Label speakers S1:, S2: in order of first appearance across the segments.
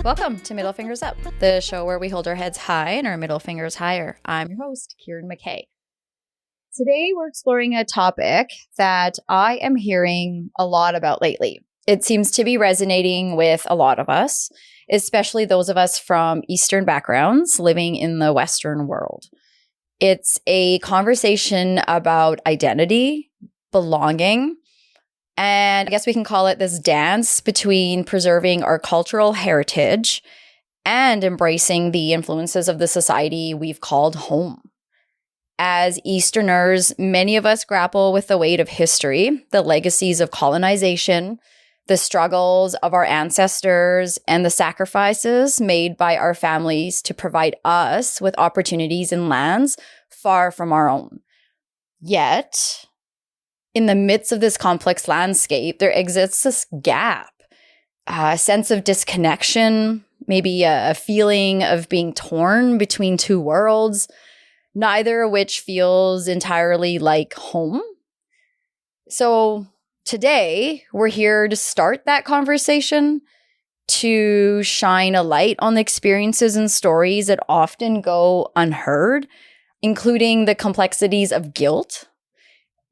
S1: Welcome to Middle Fingers Up, the show where we hold our heads high and our middle fingers higher. I'm your host, Kiran McKay. Today, we're exploring a topic that I am hearing a lot about lately. It seems to be resonating with a lot of us, especially those of us from Eastern backgrounds living in the Western world. It's a conversation about identity, belonging, and I guess we can call it this dance between preserving our cultural heritage and embracing the influences of the society we've called home. As Easterners, many of us grapple with the weight of history, the legacies of colonization, the struggles of our ancestors, and the sacrifices made by our families to provide us with opportunities in lands far from our own. Yet, in the midst of this complex landscape, there exists this gap, a sense of disconnection, maybe a feeling of being torn between two worlds, neither of which feels entirely like home. So today, we're here to start that conversation, to shine a light on the experiences and stories that often go unheard, including the complexities of guilt,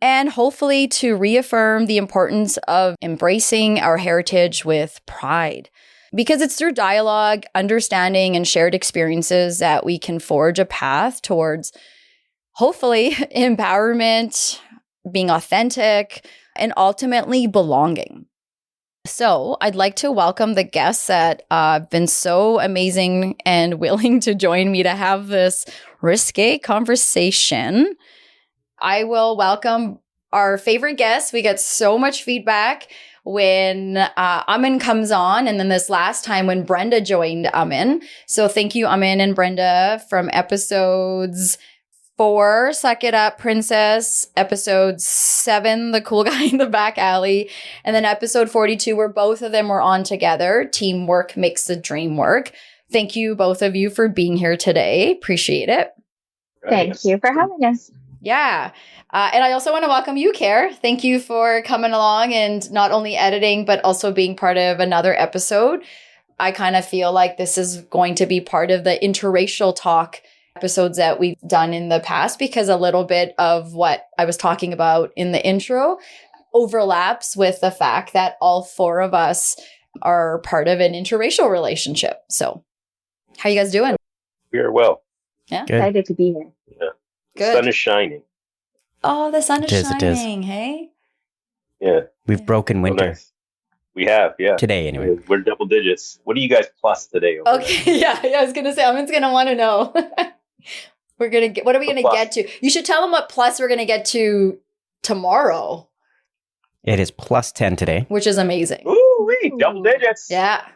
S1: and hopefully to reaffirm the importance of embracing our heritage with pride. Because it's through dialogue, understanding, and shared experiences that we can forge a path towards, hopefully, empowerment, being authentic, and ultimately belonging. So I'd like to welcome the guests that have been so amazing and willing to join me to have this risque conversation. I will welcome our favorite guest. We get so much feedback when Aman comes on, and then this last time when Brenda joined Aman. So thank you, Aman and Brenda, from episodes 4, Suck It Up, Princess, episode 7, The Cool Guy in the Back Alley, and then episode 42, where both of them were on together, Teamwork Makes the Dream Work. Thank you, both of you, for being here today. Appreciate it.
S2: Thank you for having us.
S1: Yeah. And I also want to welcome you, Care. Thank you for coming along and not only editing, but also being part of another episode. I kind of feel like this is going to be part of the interracial talk episodes that we've done in the past, because a little bit of what I was talking about in the intro overlaps with the fact that all 4 of us are part of an interracial relationship. So how you guys doing?
S3: We are well.
S1: Yeah.
S2: Good. Excited to be here.
S3: Yeah. The
S1: Good.
S3: sun is shining.
S1: Oh, the sun is
S4: It is.
S1: shining, hey?
S3: Yeah.
S4: We've broken winter.
S3: Oh, nice. We have, yeah.
S4: Today, anyway.
S3: We're double digits. What do you guys plus today?
S1: Okay, yeah, I was going to say, Aman's going to want to know. What are we going to get to? You should tell them what plus we're going to get to tomorrow.
S4: It is plus 10 today,
S1: Which is amazing.
S3: Ooh, double digits.
S1: Yeah.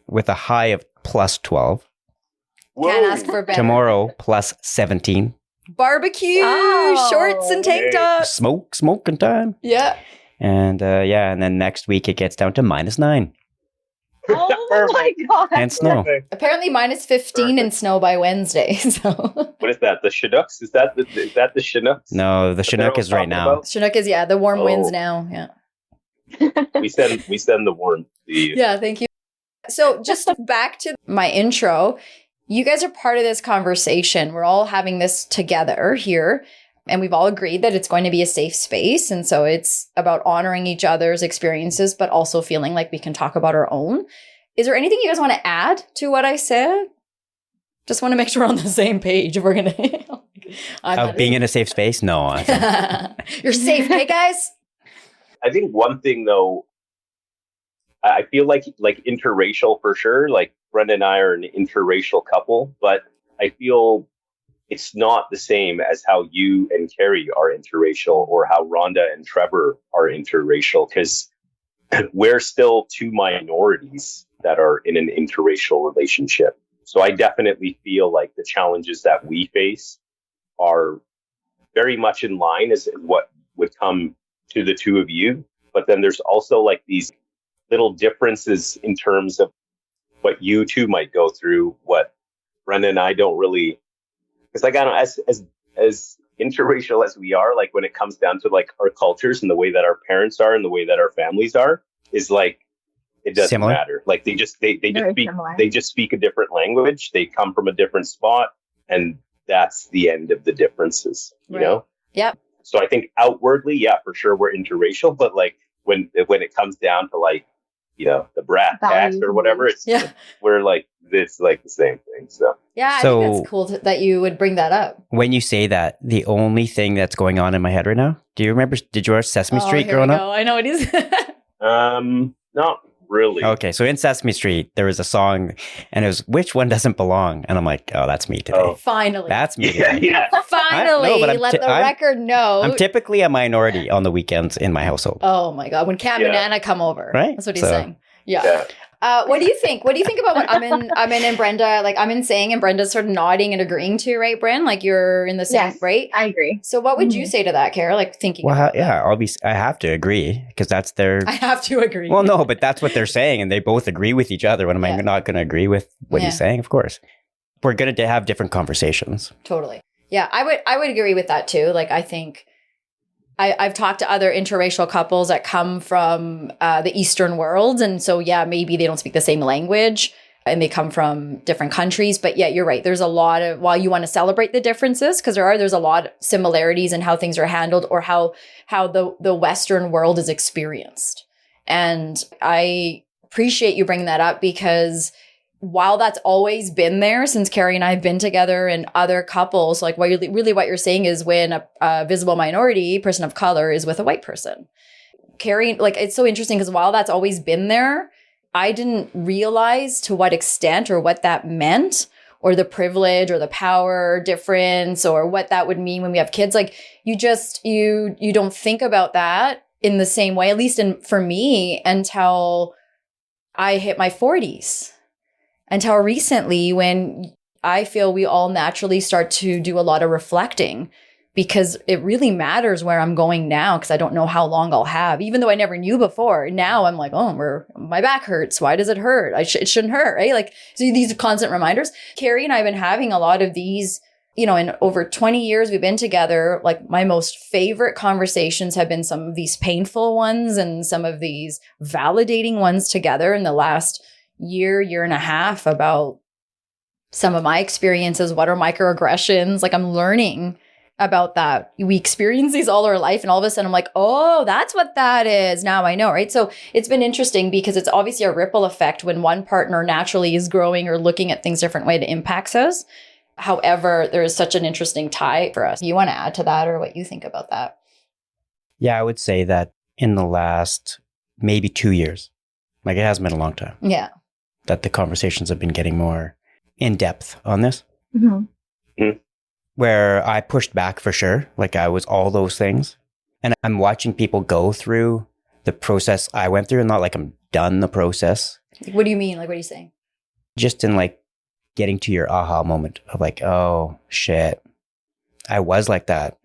S4: with a high of plus 12.
S3: Whoa.
S1: Can't ask for better.
S4: Tomorrow, plus 17.
S1: Barbecue, shorts and tank
S3: Yay.
S1: tops.
S4: Smoking time.
S1: Yeah.
S4: And and then next week it gets down to minus 9
S2: Oh my God.
S4: and snow.
S3: Perfect.
S1: Apparently minus 15 and snow by Wednesday. So
S3: What is that? The Chinooks? Is that the Chinooks?
S4: No, the Chinook is right now.
S1: Chinook is, the warm
S3: Oh.
S1: winds now. Yeah.
S3: We send the warm.
S1: Yeah, thank you. So just back to my intro, you guys are part of this conversation. We're all having this together here, and we've all agreed that it's going to be a safe space. And so it's about honoring each other's experiences, but also feeling like we can talk about our own. Is there anything you guys want to add to what I said? Just want to make sure we're on the same page. If we're going to...
S4: Being in a safe space? No. I think.
S1: You're safe, hey guys?
S3: I think one thing though, I feel like interracial for sure. Like Brenda and I are an interracial couple, but I feel it's not the same as how you and Carrie are interracial, or how Rhonda and Trevor are interracial, because we're still 2 minorities that are in an interracial relationship. So I definitely feel like the challenges that we face are very much in line as what would come to the two of you. But then there's also like these little differences in terms of what you two might go through, what Brenda and I don't really, because like I don't, as interracial as we are, like when it comes down to like our cultures and the way that our parents are and the way that our families are, is like it doesn't
S4: Similar?
S3: matter. Like they just
S2: Similar.
S3: they just speak a different language. They come from a different spot, and that's the end of the differences. You
S1: Right.
S3: know.
S1: Yep.
S3: So I think outwardly, yeah, for sure we're interracial, but like when it comes down to like, you know, the brat tax
S2: Values
S3: or whatever, it's
S1: Yeah.
S3: we're like it's like the same thing. So
S1: Yeah, I
S4: So-
S1: think that's cool that you would bring that up.
S4: When you say that, the only thing that's going on in my head right now, do you remember, did you watch Sesame Street
S1: here
S4: growing
S1: we
S4: up?
S1: go. I know it is.
S3: not really.
S4: Okay, so in Sesame Street, there was a song and it was, which one doesn't belong? And I'm like, oh, that's me today.
S3: Oh.
S1: Finally.
S4: That's me
S3: Yeah,
S4: today.
S3: yeah.
S1: Finally,
S4: No, but I'm
S1: let
S4: t-
S1: the
S4: I'm-
S1: record know.
S4: I'm typically a minority on the weekends in my household.
S1: Oh my God. When Cam and
S3: Yeah.
S1: Anna come over.
S4: Right?
S1: That's what he's
S4: So-
S1: saying. Yeah.
S3: Yeah.
S1: What do you think? What do you think about what Aman and Brenda, like Aman saying and Brenda's sort of nodding and agreeing to, right, Bren? Like you're in the same,
S2: Yes,
S1: right?
S2: I agree.
S1: So what would you
S2: Mhm.
S1: say to that, Kara? Like thinking
S4: Well,
S1: about that?
S4: yeah, I have to agree because that's their.
S1: I have to agree.
S4: Well, no, but that's what they're saying, and they both agree with each other. When am I
S1: Yeah.
S4: not going to agree with what
S1: Yeah.
S4: he's saying? Of course, we're going to have different conversations.
S1: Totally. Yeah, I would agree with that too. Like I think I've talked to other interracial couples that come from the Eastern world. And so, yeah, maybe they don't speak the same language and they come from different countries. But yeah, you're right. There's a lot of, while you want to celebrate the differences, because there's a lot of similarities in how things are handled or how the Western world is experienced. And I appreciate you bringing that up because while that's always been there since Carrie and I have been together and other couples, like what you're saying is when a visible minority person of color is with a white person. Carrie, like it's so interesting because while that's always been there, I didn't realize to what extent or what that meant or the privilege or the power difference or what that would mean when we have kids. Like you don't think about that in the same way, at least for me, until I hit my 40s. Until recently, when I feel we all naturally start to do a lot of reflecting because it really matters where I'm going now because I don't know how long I'll have, even though I never knew before. Now I'm like, oh, my back hurts. Why does it hurt? It shouldn't hurt, right? Like, so these constant reminders. Carrie and I have been having a lot of these, you know, in over 20 years we've been together. Like my most favorite conversations have been some of these painful ones and some of these validating ones together in the last year and a half about some of my experiences. What are microaggressions? Like I'm learning about that. We experience these all our life and all of a sudden I'm like, oh, that's what that is. Now I know, right? So it's been interesting because it's obviously a ripple effect when one partner naturally is growing or looking at things different way that impacts us. However, there is such an interesting tie for us. You want to add to that or what you think about that?
S4: Yeah, I would say that in the last maybe 2 years, like it hasn't been a long time,
S1: Yeah.
S4: that the conversations have been getting more in depth on this,
S2: Mm-hmm.
S4: where I pushed back for sure. Like I was all those things. And I'm watching people go through the process I went through and not like I'm done the process,
S1: Like, what do you mean? Like, what are you saying?
S4: just in like getting to your aha moment of like, oh shit, I was like that.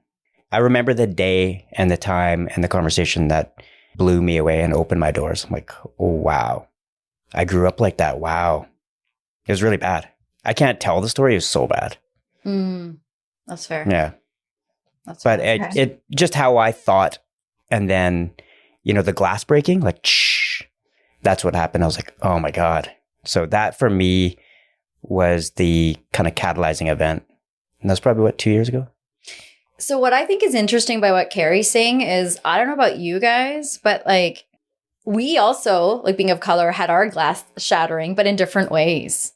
S4: I remember the day and the time and the conversation that blew me away and opened my doors. I'm like, oh, wow. I grew up like that. Wow. It was really bad. I can't tell the story. It was so bad.
S1: That's fair.
S4: Yeah.
S1: That's
S4: But
S1: fair.
S4: it just how I thought. And then, you know, the glass breaking, like, shh, that's what happened. I was like, oh my God. So that for me was the kind of catalyzing event. And that's probably 2 years ago?
S1: So what I think is interesting by what Carrie's saying is, I don't know about you guys, but like we also, like being of color, had our glass shattering, but in different ways.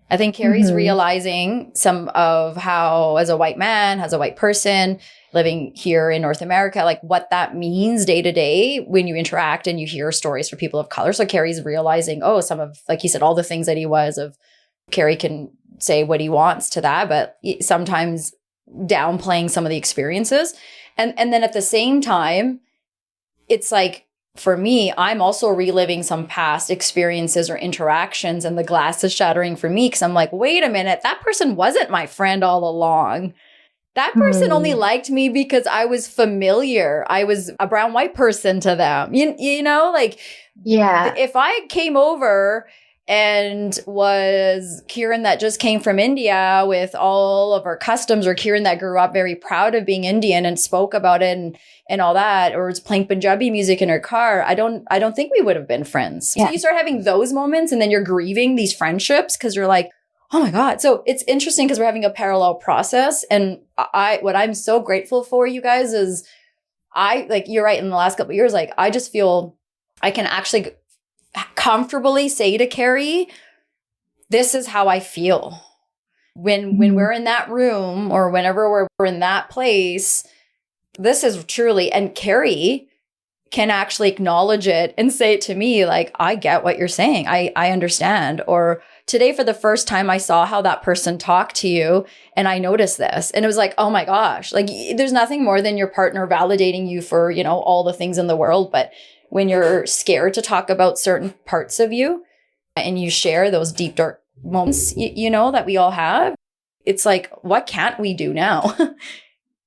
S1: I think Carrie's realizing some of how, as a white man, as a white person living here in North America, like what that means day to day when you interact and you hear stories for people of color. So Carrie's realizing, oh, some of, like he said, all the things that he was of, Carrie can say what he wants to that, but sometimes downplaying some of the experiences. And then at the same time, it's like, for me, I'm also reliving some past experiences or interactions and the glass is shattering for me because I'm like, wait a minute, that person wasn't my friend all along. that person only liked me because I was familiar. I was a brown white person to them. You know, like,
S2: Yeah.
S1: if I came over and was Kiran that just came from India with all of our customs, or Kiran that grew up very proud of being Indian and spoke about it and all that, or was playing Punjabi music in her car, I don't think we would have been friends.
S2: Yeah.
S1: So you start having those moments and then you're grieving these friendships because you're like, oh my God. So it's interesting because we're having a parallel process. And what I'm so grateful for, you guys, is like, you're right, in the last couple of years, like, I just feel I can actually comfortably say to Carrie, this is how I feel. When we're in that room, or whenever we're in that place, this is truly, and Carrie can actually acknowledge it and say it to me, like, I get what you're saying. I understand. Or today, for the first time, I saw how that person talked to you and I noticed this. And it was like, oh my gosh, like, there's nothing more than your partner validating you for, you know, all the things in the world. But when you're scared to talk about certain parts of you and you share those deep, dark moments, you know, that we all have, it's like, what can't we do now?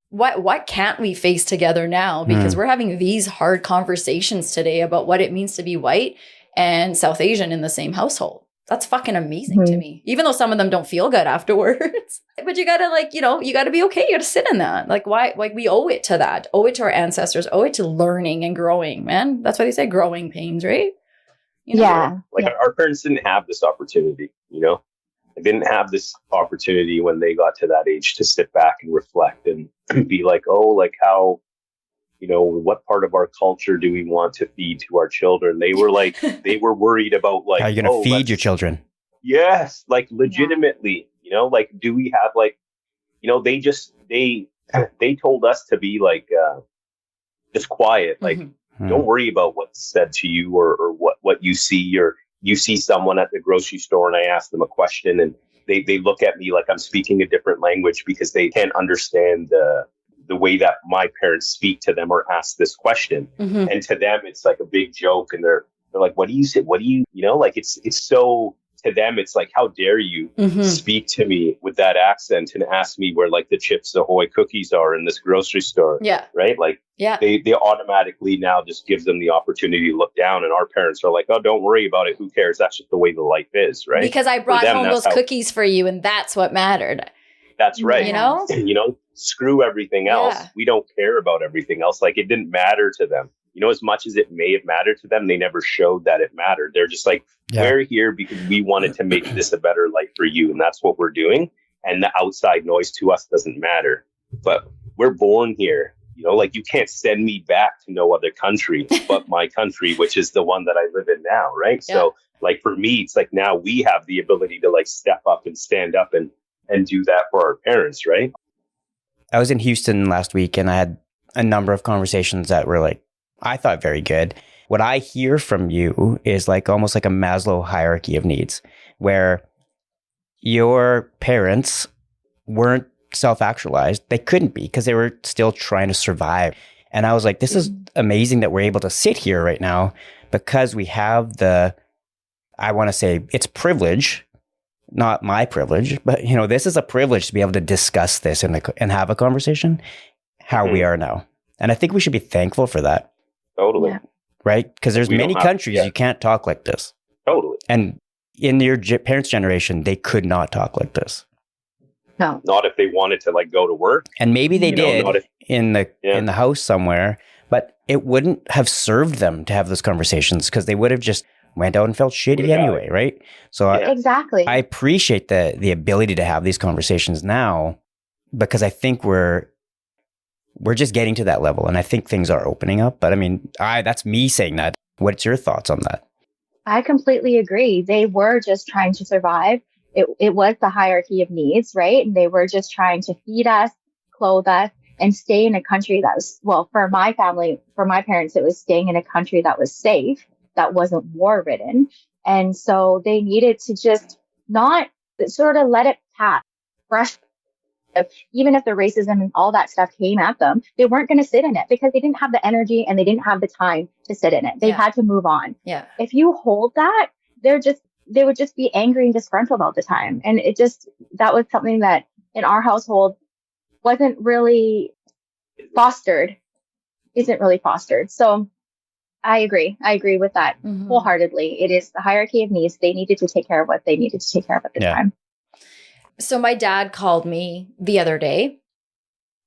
S1: What can't we face together now? Because we're having these hard conversations today about what it means to be white and South Asian in the same household. That's fucking amazing to me, even though some of them don't feel good afterwards. But you gotta, like, you know, you gotta be okay. You gotta sit in that. Like, why? Like, we owe it to that, owe it to our ancestors, owe it to learning and growing, man. That's why they say growing pains, right? You know?
S2: Yeah.
S3: Like, our parents didn't have this opportunity, you know? They didn't have this opportunity when they got to that age to sit back and reflect and be like, oh, like, how, you know, what part of our culture do we want to feed to our children? They were like, they were worried about, like,
S4: how are you going to feed your children?
S3: Yes, like, legitimately, you know, like, do we have, like, you know, they told us to be like, just quiet, like, don't worry about what's said to you, or what you see, or you see someone at the grocery store and I ask them a question and they look at me like I'm speaking a different language because they can't understand the way that my parents speak to them or ask this question. And to them, it's like a big joke. And they're like, what do you say? What do you know, like, it's so, to them, it's like, how dare you speak to me with that accent and ask me where, like, the Chips Ahoy cookies are in this grocery store.
S1: Yeah.
S3: Right. Like, they automatically now just gives them the opportunity to look down. And our parents are like, oh, don't worry about it. Who cares? That's just the way the life is. Right.
S1: Because I brought home those cookies for you. And that's what mattered.
S3: That's right.
S1: You know?
S3: You know, screw everything else.
S1: Yeah.
S3: We don't care about everything else. Like, it didn't matter to them. You know, as much as it may have mattered to them, they never showed that it mattered. They're just like, we're here because we wanted to make this a better life for you. And that's what we're doing. And the outside noise to us doesn't matter. But we're born here. You know, like, you can't send me back to no other country but my country, which is the one that I live in now. Right. Yeah. So, like, for me, it's like, now we have the ability to, like, step up and stand up and do that for our parents. Right.
S4: I was in Houston last week and I had a number of conversations that were, like, I thought very good. What I hear from you is, like, almost like a Maslow hierarchy of needs, where your parents weren't self-actualized. They couldn't be because they were still trying to survive. And I was like, this is amazing that we're able to sit here right now because we have I want to say it's privilege, not my privilege, but, you know, this is a privilege to be able to discuss this and have a conversation how we are now. And I think we should be thankful for that.
S3: Totally. Yeah.
S4: Right? Because there's many countries you can't talk like this.
S3: Totally.
S4: And in your parents' generation, they could not talk like this.
S2: No.
S3: Not if they wanted to, like, go to work.
S4: And maybe they did in the house somewhere, but it wouldn't have served them to have those conversations because they would have just went out and felt shitty anyway, right? So
S2: exactly.
S4: I appreciate the ability to have these conversations now because I think we're just getting to that level, and I think things are opening up. But I mean, that's me saying that. What's your thoughts on that?
S2: I completely agree. They were just trying to survive. It was the hierarchy of needs, right? And they were just trying to feed us, clothe us, and stay in a country that was, well, for my family, for my parents, it was staying in a country that was safe, that wasn't war-ridden. And so they needed to just not sort of let it pass. Even if the racism and all that stuff came at them, they weren't going to sit in it because they didn't have the energy and they didn't have the time to sit in it. They had to move on. Yeah. If you hold that, they would just be angry and disgruntled all the time. And that was something that in our household, wasn't really fostered, isn't really fostered. So I agree with that wholeheartedly. It is the hierarchy of needs. They needed to take care of what they needed to take care of at the time.
S1: So my dad called me the other day,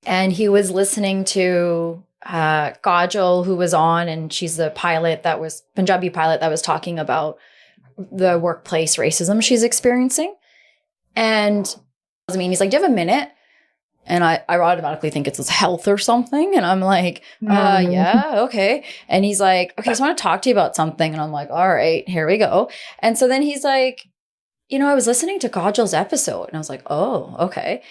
S1: and he was listening to Kajal, who was on, and she's the Punjabi pilot that was talking about the workplace racism she's experiencing. And I mean, he's like, do you have a minute? And I automatically think it's his health or something. And I'm like, yeah, okay. And he's like, okay, so I want to talk to you about something. And I'm like, all right, here we go. And so then he's like, I was listening to Kajal's episode. And I was like, oh, okay.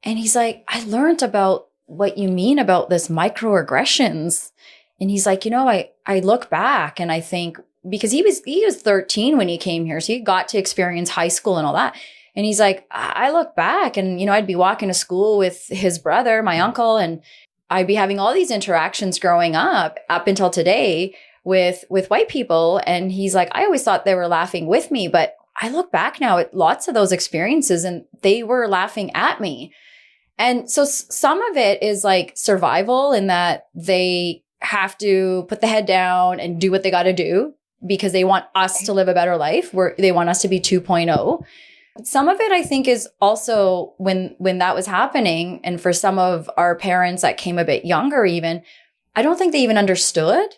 S1: And he's like, I learned about what you mean about this microaggressions. And he's like, I look back and I think, because he was 13 when he came here. So he got to experience high school and all that. And he's like, I look back and, I'd be walking to school with his brother, my uncle, and I'd be having all these interactions growing up until today with white people. And he's like, I always thought they were laughing with me, but I look back now at lots of those experiences and they were laughing at me. And so some of it is like survival in that they have to put the head down and do what they got to do because they want us to live a better life, where they want us to be 2.0. Some of it, I think, is also when that was happening, and for some of our parents that came a bit younger even, I don't think they even understood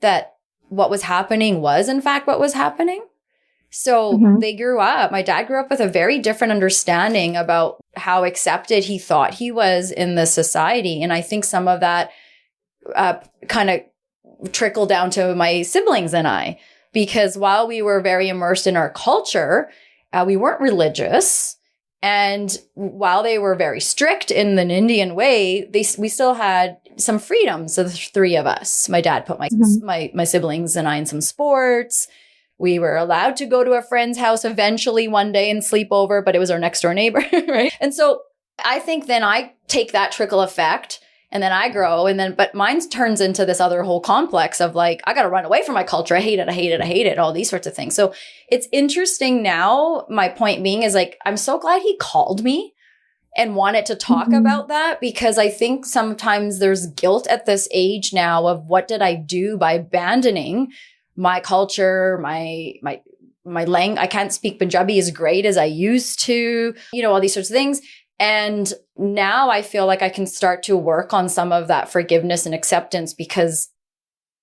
S1: that what was happening was, in fact, what was happening. So they grew up, my dad grew up with a very different understanding about how accepted he thought he was in the society. And I think some of that kind of trickled down to my siblings and I, because while we were very immersed in our culture, we weren't religious. And while they were very strict in an Indian way, we still had some freedoms. So the three of us, my dad put my siblings and I in some sports. We were allowed to go to a friend's house eventually one day and sleep over, but it was our next door neighbor, right? And so I think then I take that trickle effect and then I grow but mine turns into this other whole complex of like, I got to run away from my culture. I hate it, all these sorts of things. So it's interesting now. My point being is like, I'm so glad he called me and wanted to talk about that, because I think sometimes there's guilt at this age now of what did I do by abandoning my culture, my language. I can't speak Punjabi as great as I used to, all these sorts of things. And now I feel like I can start to work on some of that forgiveness and acceptance, because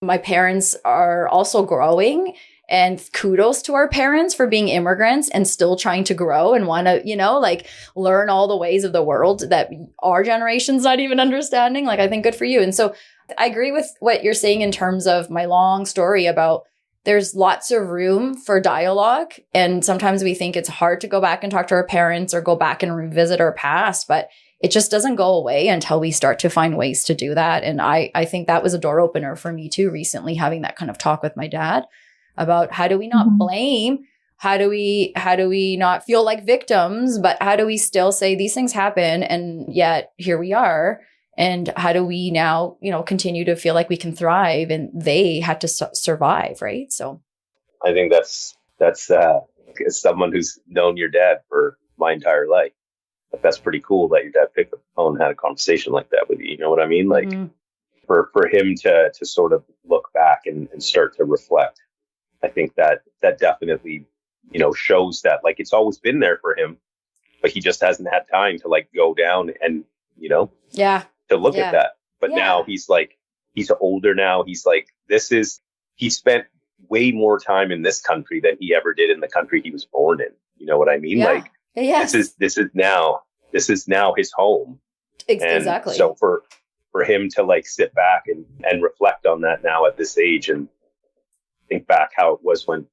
S1: my parents are also growing, and kudos to our parents for being immigrants and still trying to grow and want to, learn all the ways of the world that our generation's not even understanding. Like, I think good for you. And so I agree with what you're saying in terms of my long story about there's lots of room for dialogue. And sometimes we think it's hard to go back and talk to our parents or go back and revisit our past, but it just doesn't go away until we start to find ways to do that. And I think that was a door opener for me too, recently, having that kind of talk with my dad about how do we not blame? How do we not feel like victims, but how do we still say these things happen and yet here we are? And how do we now, continue to feel like we can thrive, and they had to survive, right? So
S3: I think that's as someone who's known your dad for my entire life, that's pretty cool that your dad picked up the phone and had a conversation like that with you. You know what I mean? Like for him to sort of look back and start to reflect, I think that definitely, shows that like it's always been there for him, but he just hasn't had time to like go down and, to look at that. But now he's older now. He's like, he spent way more time in this country than he ever did in the country he was born in. You know what I mean?
S1: Yeah.
S3: Like,
S1: yes.
S3: this is now his home.
S1: Exactly.
S3: And so for him to like sit back and reflect on that now at this age and think back how it was when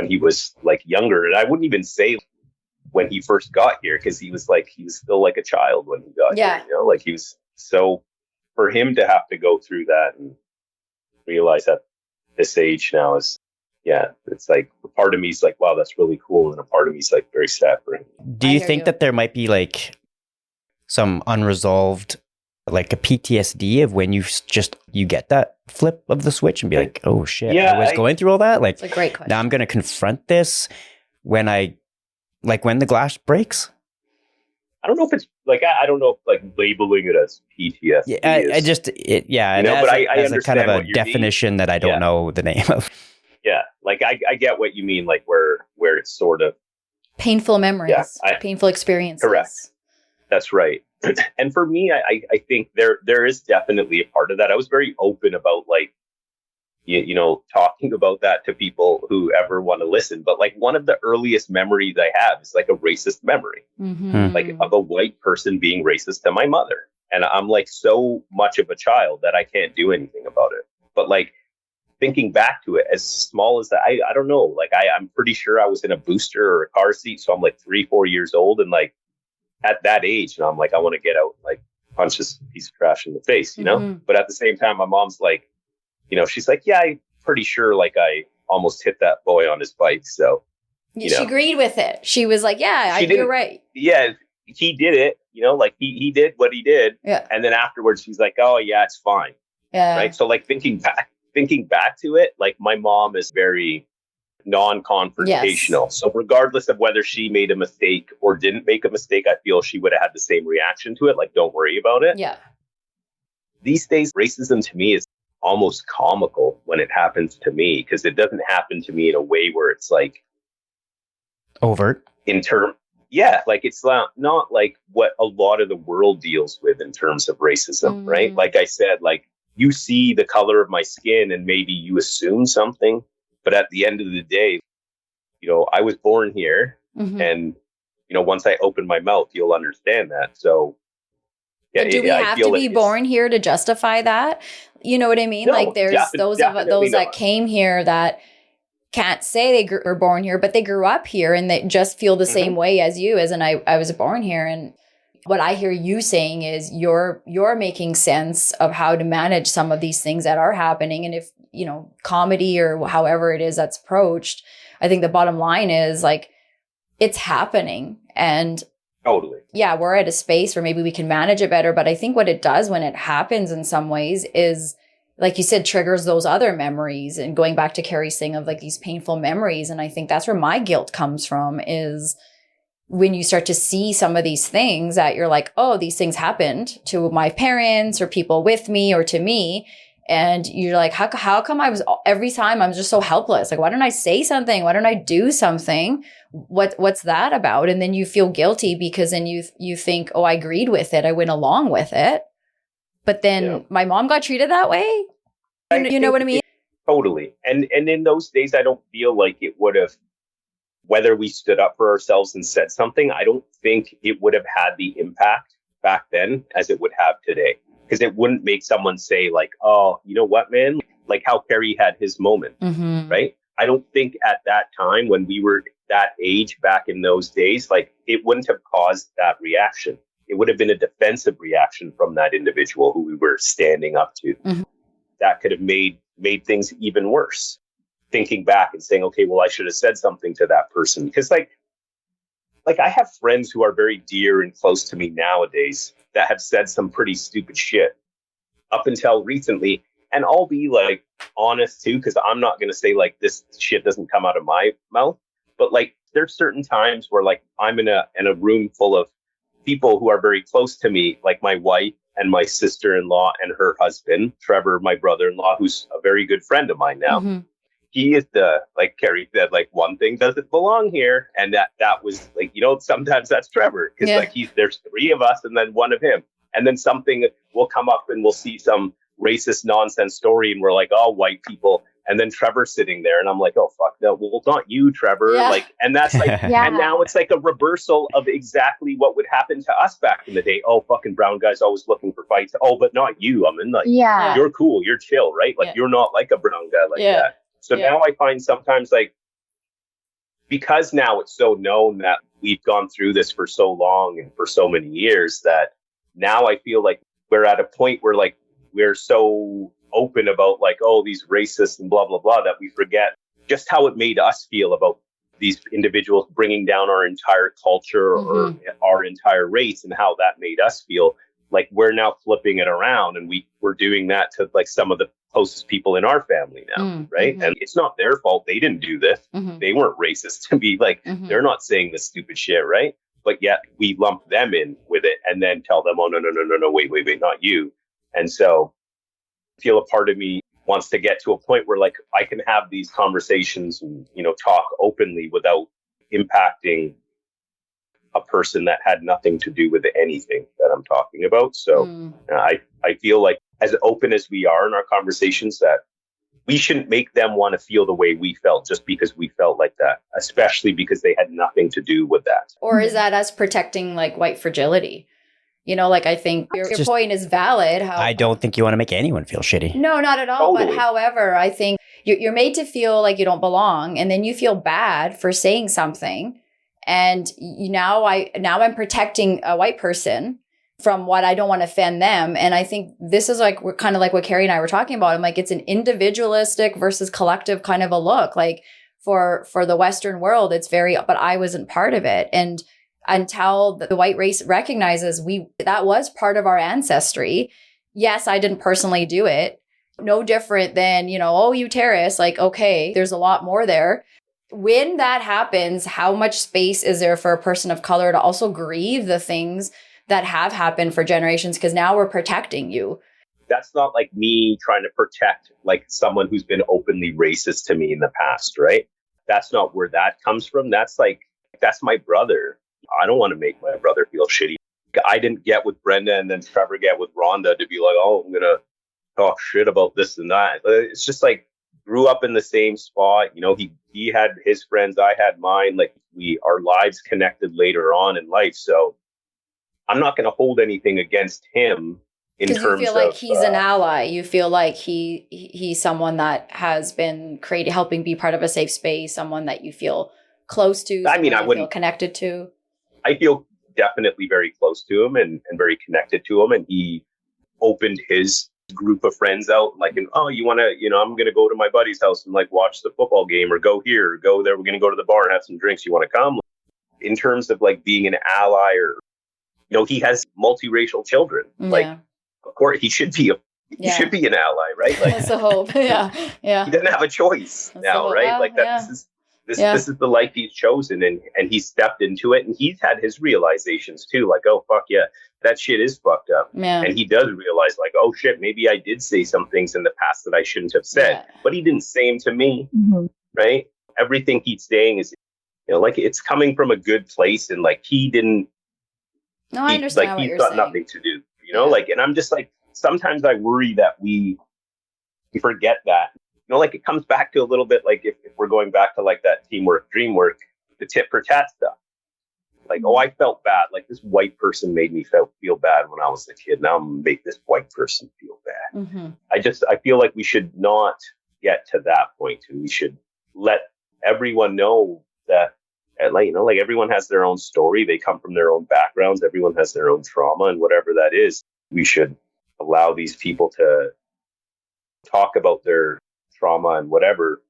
S3: he was like younger. And I wouldn't even say when he first got here, because he was still like a child when he got here, like he was. So for him to have to go through that and realize that this age now is, it's like a part of me is like, wow, that's really cool. And a part of me is like very sad for him.
S4: Do you think that there might be like some unresolved, like a PTSD of when you get that flip of the switch and be like, oh shit, I was going through all that. Like,
S1: it's a great question.
S4: Now I'm going to confront this when the glass breaks.
S3: I don't know if it's like, I don't know if like labeling it as PTSD
S4: Yeah,
S3: and
S4: as
S3: I
S4: a kind of
S3: understand
S4: a
S3: what you
S4: definition
S3: mean.
S4: that I don't know the name of.
S3: Yeah, like I get what you mean, like where it's sort of
S1: Painful memories, painful experiences.
S3: Correct. That's right. And for me, I think there is definitely a part of that. I was very open about like, you know, talking about that to people who ever want to listen. But like one of the earliest memories I have is like a racist memory, like of a white person being racist to my mother. And I'm like so much of a child that I can't do anything about it. But like thinking back to it, as small as that, I don't know, like I'm pretty sure I was in a booster or a car seat. So I'm like 3-4 years old. And like at that age, and I'm like, I want to get out, like punch this piece of trash in the face, you know? But at the same time, my mom's like, you know, she's like, yeah, I'm pretty sure like I almost hit that boy on his bike. So,
S1: she agreed with it. She was like, yeah, you're right.
S3: Yeah, he did it, you know, like he did what he did.
S1: Yeah.
S3: And then afterwards, she's like, oh, yeah, it's fine.
S1: Yeah.
S3: Right. So like thinking back to it, like my mom is very non-confrontational. Yes. So regardless of whether she made a mistake or didn't make a mistake, I feel she would have had the same reaction to it. Like, don't worry about it.
S1: Yeah.
S3: These days, racism to me is almost comical when it happens to me, because it doesn't happen to me in a way where it's like
S4: overt
S3: like it's not like what a lot of the world deals with in terms of racism, right? Like I said, like you see the color of my skin and maybe you assume something, but at the end of the day, you know, I was born here, and you know, once I open my mouth, you'll understand that. So
S1: but do we have to be born here to justify that? You know what I mean?
S3: No,
S1: like there's those that came here that can't say they were born here, but they grew up here and they just feel the same way as you as, and I was born here. And what I hear you saying is you're making sense of how to manage some of these things that are happening. And if, you know, comedy or however it is that's approached, I think the bottom line is like, it's happening. And
S3: totally.
S1: Yeah, we're at a space where maybe we can manage it better. But I think what it does when it happens in some ways is, like you said, triggers those other memories. And going back to Carrie's thing of like these painful memories. And I think that's where my guilt comes from, is when you start to see some of these things that you're like, oh, these things happened to my parents or people with me or to me. And you're like, how come every time I'm just so helpless? Like, why don't I say something? Why don't I do something? What's that about? And then you feel guilty because then you think, oh, I agreed with it. I went along with it. But then my mom got treated that way. You know what I mean?
S3: Totally. And in those days, I don't feel like it would have, whether we stood up for ourselves and said something, I don't think it would have had the impact back then as it would have today. Because it wouldn't make someone say like, oh, you know what, man, like how Kerry had his moment, right? I don't think at that time when we were that age back in those days, like it wouldn't have caused that reaction. It would have been a defensive reaction from that individual who we were standing up to. That could have made things even worse. Thinking back and saying, okay, well, I should have said something to that person. Because like I have friends who are very dear and close to me nowadays that have said some pretty stupid shit up until recently. And I'll be like honest too, because I'm not going to say like this shit doesn't come out of my mouth. But like there's certain times where like I'm in a room full of people who are very close to me, like my wife and my sister-in-law and her husband, Trevor, my brother-in-law, who's a very good friend of mine now. He is like Carrie said, like one thing doesn't belong here. And that was like, you know, sometimes that's Trevor, because like there's three of us and then one of him. And then something will come up and we'll see some racist nonsense story and we're like, oh, white people. And then Trevor's sitting there and I'm like, oh, fuck, no, well, not you, Trevor. Like, and that's like, and now it's like a reversal of exactly what would happen to us back in the day. Oh, fucking brown guys always looking for fights. Oh, but not you. I mean, like, you're cool. You're chill, right? Like, you're not like a brown guy like that. So now I find sometimes like, because now it's so known that we've gone through this for so long and for so many years, that now I feel like we're at a point where like, we're so open about like, oh, these racists and blah, blah, blah, that we forget just how it made us feel about these individuals bringing down our entire culture or our entire race, and how that made us feel. Like we're now flipping it around, and we're doing that to like some of the closest people in our family now, right? And it's not their fault. They didn't do this. They weren't racist to be like, they're not saying this stupid shit, right? but yet we lump them in with it and then tell them, oh, no, wait, not you. And so I feel a part of me wants to get to a point where like I can have these conversations and, talk openly without impacting a person that had nothing to do with anything that I'm talking about. So I feel like as open as we are in our conversations, that we shouldn't make them want to feel the way we felt just because we felt like that, especially because they had nothing to do with that.
S1: Or is that us protecting like white fragility? Like I think your point is valid.
S4: I don't think you want to make anyone feel shitty.
S1: No, not at all.
S3: Totally.
S1: But however, I think you're made to feel like you don't belong, and then you feel bad for saying something. And now I'm protecting a white person from what I don't want to offend them. And I think this is like, we're kind of like what Carrie and I were talking about. I'm like, it's an individualistic versus collective kind of a look. Like for the Western world, it's but I wasn't part of it. And until the white race recognizes that was part of our ancestry. Yes, I didn't personally do it. No different than, oh, you terrorists, like, okay, there's a lot more there. When that happens, how much space is there for a person of color to also grieve the things that have happened for generations? Because now we're protecting you.
S3: That's not like me trying to protect like someone who's been openly racist to me in the past, right? That's not where that comes from. That's my brother. I don't want to make my brother feel shitty. I didn't get with Brenda and then Trevor get with Rhonda to be like, oh, I'm going to talk shit about this and that. It's just like, grew up in the same spot. He had his friends, I had mine. Like our lives connected later on in life. So I'm not going to hold anything against him in terms of.
S1: Because you feel like he's an ally. You feel like he's someone that has been helping be part of a safe space, someone that you feel close to. I wouldn't feel connected to.
S3: I feel definitely very close to him and very connected to him. And he opened his group of friends out like, you want to, I'm going to go to my buddy's house and like watch the football game or go here or go there. We're going to go to the bar and have some drinks. You want to come? In terms of like being an ally or, he has multiracial children.
S1: Yeah.
S3: Like, of course, he should be an ally, right? Like,
S1: that's the hope. Yeah.
S3: He doesn't have a choice now, right?
S1: Well,
S3: like this is the life he's chosen and he stepped into it and he's had his realizations too. Like, oh, fuck yeah, that shit is fucked up.
S1: Yeah.
S3: And he does realize like, oh shit, maybe I did say some things in the past that I shouldn't have said, but he didn't say them to me. Mm-hmm. Right. Everything he's saying is, like it's coming from a good place. And like, he didn't,
S1: no, I understand
S3: like,
S1: what
S3: he's
S1: you're
S3: got
S1: saying.
S3: nothing to do, like, and I'm just like, sometimes I worry that we forget that. Like it comes back to a little bit like if we're going back to like that teamwork, dreamwork, the tit for tat stuff. Like, oh, I felt bad. Like this white person made me feel bad when I was a kid. Now I'm going to make this white person feel bad. Mm-hmm. I feel like we should not get to that point. And we should let everyone know that, like everyone has their own story. They come from their own backgrounds. Everyone has their own trauma and whatever that is. We should allow these people to talk about their trauma and whatever,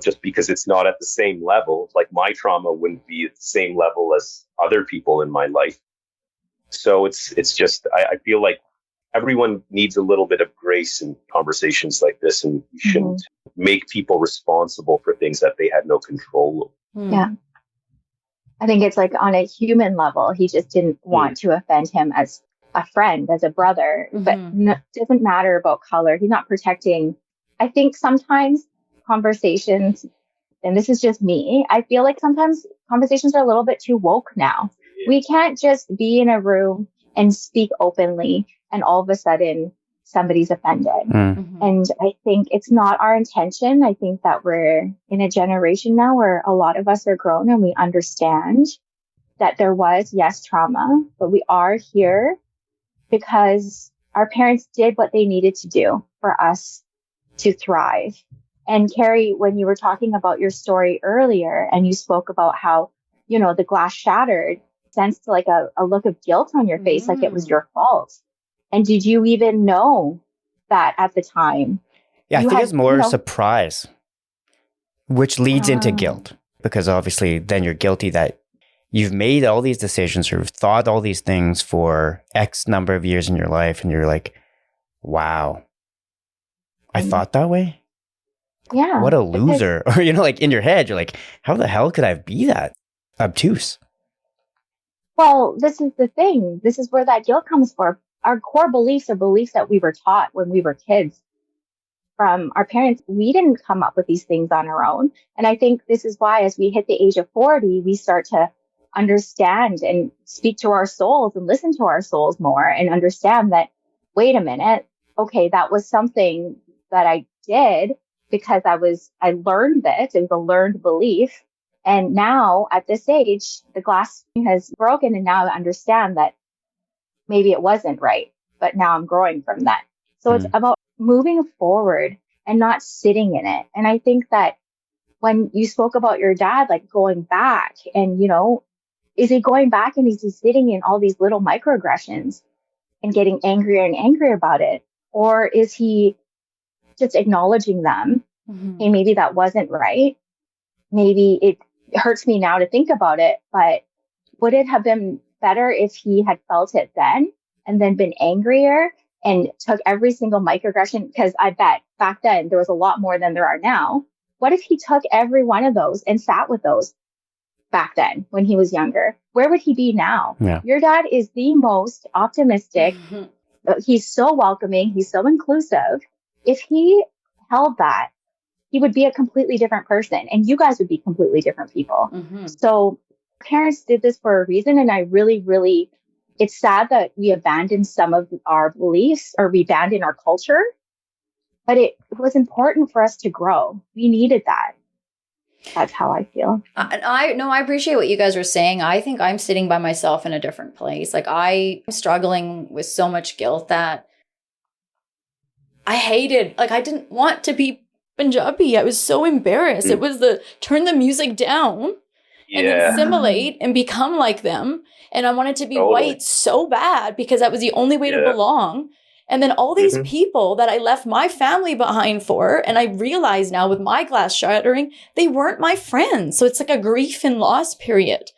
S3: just because it's not at the same level. Like my trauma wouldn't be at the same level as other people in my life. So it's just, I feel like everyone needs a little bit of grace in conversations like this, and you shouldn't make people responsible for things that they had no control over.
S2: Yeah. I think it's like on a human level, he just didn't want to offend him as a friend, as a brother, but doesn't matter about color. He's not protecting. I think sometimes conversations, and this is just me, I feel like sometimes conversations are a little bit too woke now. Yeah. We can't just be in a room and speak openly and all of a sudden somebody's offended. Mm-hmm. And I think it's not our intention. I think that we're in a generation now where a lot of us are grown and we understand that there was, yes, trauma, but we are here because our parents did what they needed to do for us to thrive. And Carrie, when you were talking about your story earlier and you spoke about how, the glass shattered, sensed like a look of guilt on your face, like it was your fault. And did you even know that at the time?
S4: Yeah, I think it's more surprise, which leads into guilt, because obviously then you're guilty that you've made all these decisions or thought all these things for X number of years in your life. And you're like, wow, I thought that way?
S2: Yeah.
S4: What a loser. Or, like in your head, you're like, how the hell could I be that obtuse?
S2: Well, this is the thing. This is where that guilt comes from. Our core beliefs are beliefs that we were taught when we were kids from our parents. We didn't come up with these things on our own. And I think this is why, as we hit the age of 40, we start to understand and speak to our souls and listen to our souls more and understand that, wait a minute, okay, that was something that I did because I learned this. It was a learned belief. And now at this age, the glass has broken, and now I understand that maybe it wasn't right, but now I'm growing from that. So it's about moving forward and not sitting in it. And I think that when you spoke about your dad, like going back and, is he going back and is he sitting in all these little microaggressions and getting angrier and angrier about it? Or is he just acknowledging them? Hey, maybe that wasn't right. Maybe it hurts me now to think about it, but would it have been better if he had felt it then and then been angrier and took every single microaggression? Because I bet back then there was a lot more than there are now. What if he took every one of those and sat with those back then when he was younger? Where would he be now?
S4: Yeah.
S2: Your dad is the most optimistic. He's so welcoming. He's so inclusive. If he held that, he would be a completely different person, and you guys would be completely different people. So parents did this for a reason. And I really, really, it's sad that we abandoned some of our beliefs or we abandoned our culture, but it was important for us to grow. We needed that. That's how I feel.
S1: I appreciate what you guys are saying. I think I'm sitting by myself in a different place. Like I'm struggling with so much guilt that I hated, like I didn't want to be Punjabi. I was so embarrassed. It was the turn the music down and assimilate and become like them. And I wanted to be white so bad because that was the only way to belong. And then all these people that I left my family behind for, and I realize now with my glass shattering, they weren't my friends. So it's like a grief and loss period.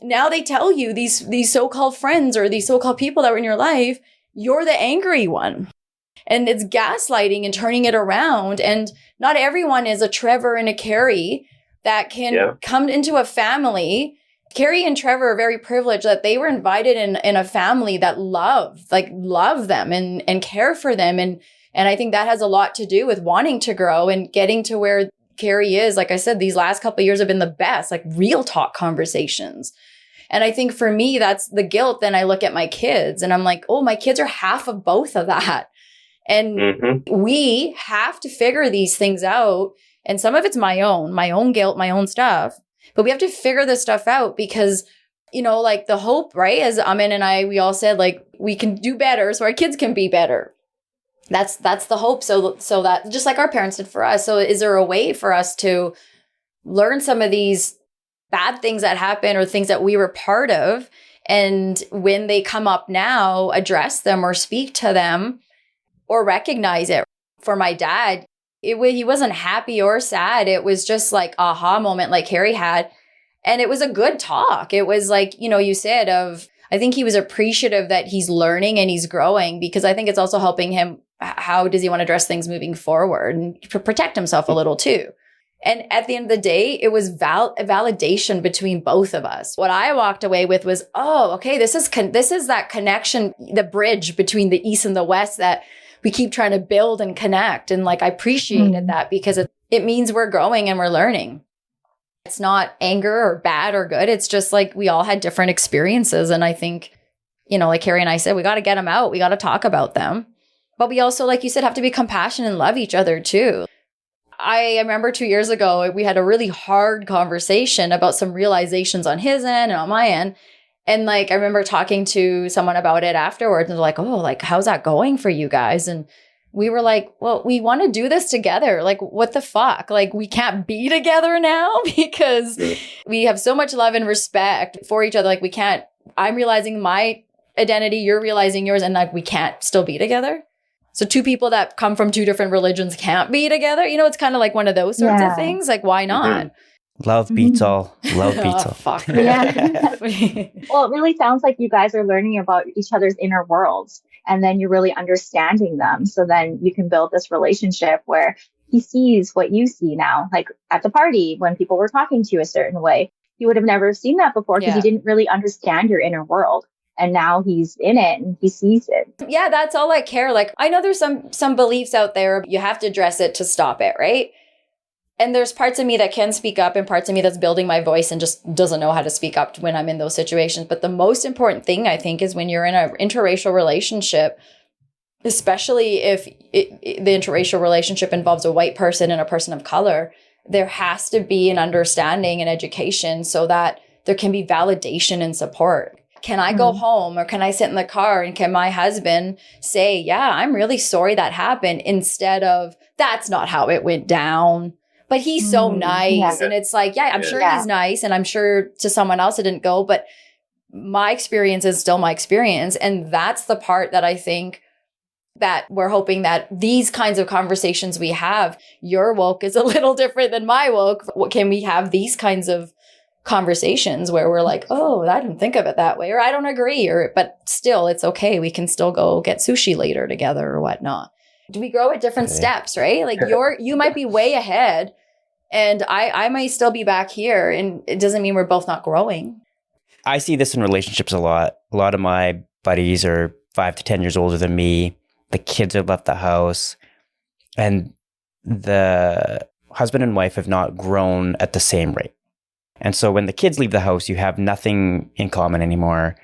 S1: Now they tell you, these so-called friends or these so-called people that were in your life, you're the angry one. And it's gaslighting and turning it around. And not everyone is a Trevor and a Carrie that can come into a family. Carrie and Trevor are very privileged that they were invited in a family that love them and care for them. And I think that has a lot to do with wanting to grow and getting to where Carrie is. Like I said, these last couple of years have been the best, like real talk conversations. And I think for me, that's the guilt. Then I look at my kids and I'm like, oh, my kids are half of both of that. And we have to figure these things out. And some of it's my own guilt, my own stuff. But we have to figure this stuff out because, like the hope, right? As Aman and we all said, like, we can do better so our kids can be better. That's the hope. So that just like our parents did for us. So is there a way for us to learn some of these bad things that happen or things that we were part of? And when they come up now, address them or speak to them or recognize it. For my dad, he wasn't happy or sad. It was just like aha moment like Harry had. And it was a good talk. It was like, you said I think he was appreciative that he's learning and he's growing because I think it's also helping him. How does he want to address things moving forward and protect himself a little too? And at the end of the day, it was validation between both of us. What I walked away with was, oh, okay, this is that connection, the bridge between the East and the West that we keep trying to build and connect. And like, I appreciated that because it means we're growing and we're learning. It's not anger or bad or good. It's just like we all had different experiences. And I think, like Carrie and I said, we got to get them out. We got to talk about them. But we also, like you said, have to be compassionate and love each other too. I remember 2 years ago, we had a really hard conversation about some realizations on his end and on my end. And like, I remember talking to someone about it afterwards and they're like, oh, like, how's that going for you guys? And we were like, well, we want to do this together. Like, what the fuck? Like, we can't be together now because we have so much love and respect for each other. Like, we can't, I'm realizing my identity, you're realizing yours, and like, we can't still be together. So two people that come from two different religions can't be together. It's kind of like one of those sorts of things. Like, why not?
S4: Love beats all. Love beats all.
S1: Fuck.
S2: Yeah. Well, it really sounds like you guys are learning about each other's inner worlds and then you're really understanding them. So then you can build this relationship where he sees what you see now. Like at the party, when people were talking to you a certain way, he would have never seen that before because
S1: Yeah.
S2: he didn't really understand your inner world. And now he's in it and he sees it.
S1: Yeah, that's all I care. Like, I know there's some beliefs out there. You have to address it to stop it, right? And there's parts of me that can speak up and parts of me that's building my voice and just doesn't know how to speak up when I'm in those situations. But the most important thing, I think, is when you're in an interracial relationship, especially if the interracial relationship involves a white person and a person of color, there has to be an understanding and education so that there can be validation and support. Can I go home or can I sit in the car and can my husband say, yeah, I'm really sorry that happened, instead of, that's not how it went down, but he's so nice.
S2: Yeah.
S1: And it's like, yeah, I'm sure he's nice. And I'm sure to someone else it didn't go, but my experience is still my experience. And that's the part that I think that we're hoping that these kinds of conversations we have, your woke is a little different than my woke. Can we have these kinds of conversations where we're like, oh, I didn't think of it that way, or I don't agree, but still it's okay. We can still go get sushi later together or whatnot. Do we grow at different steps, right? Like you might be way ahead and I might still be back here, and it doesn't mean we're both not growing.
S4: I see this in relationships a lot. A lot of my buddies are 5 to 10 years older than me. The kids have left the house and the husband and wife have not grown at the same rate. And so when the kids leave the house, you have nothing in common anymore.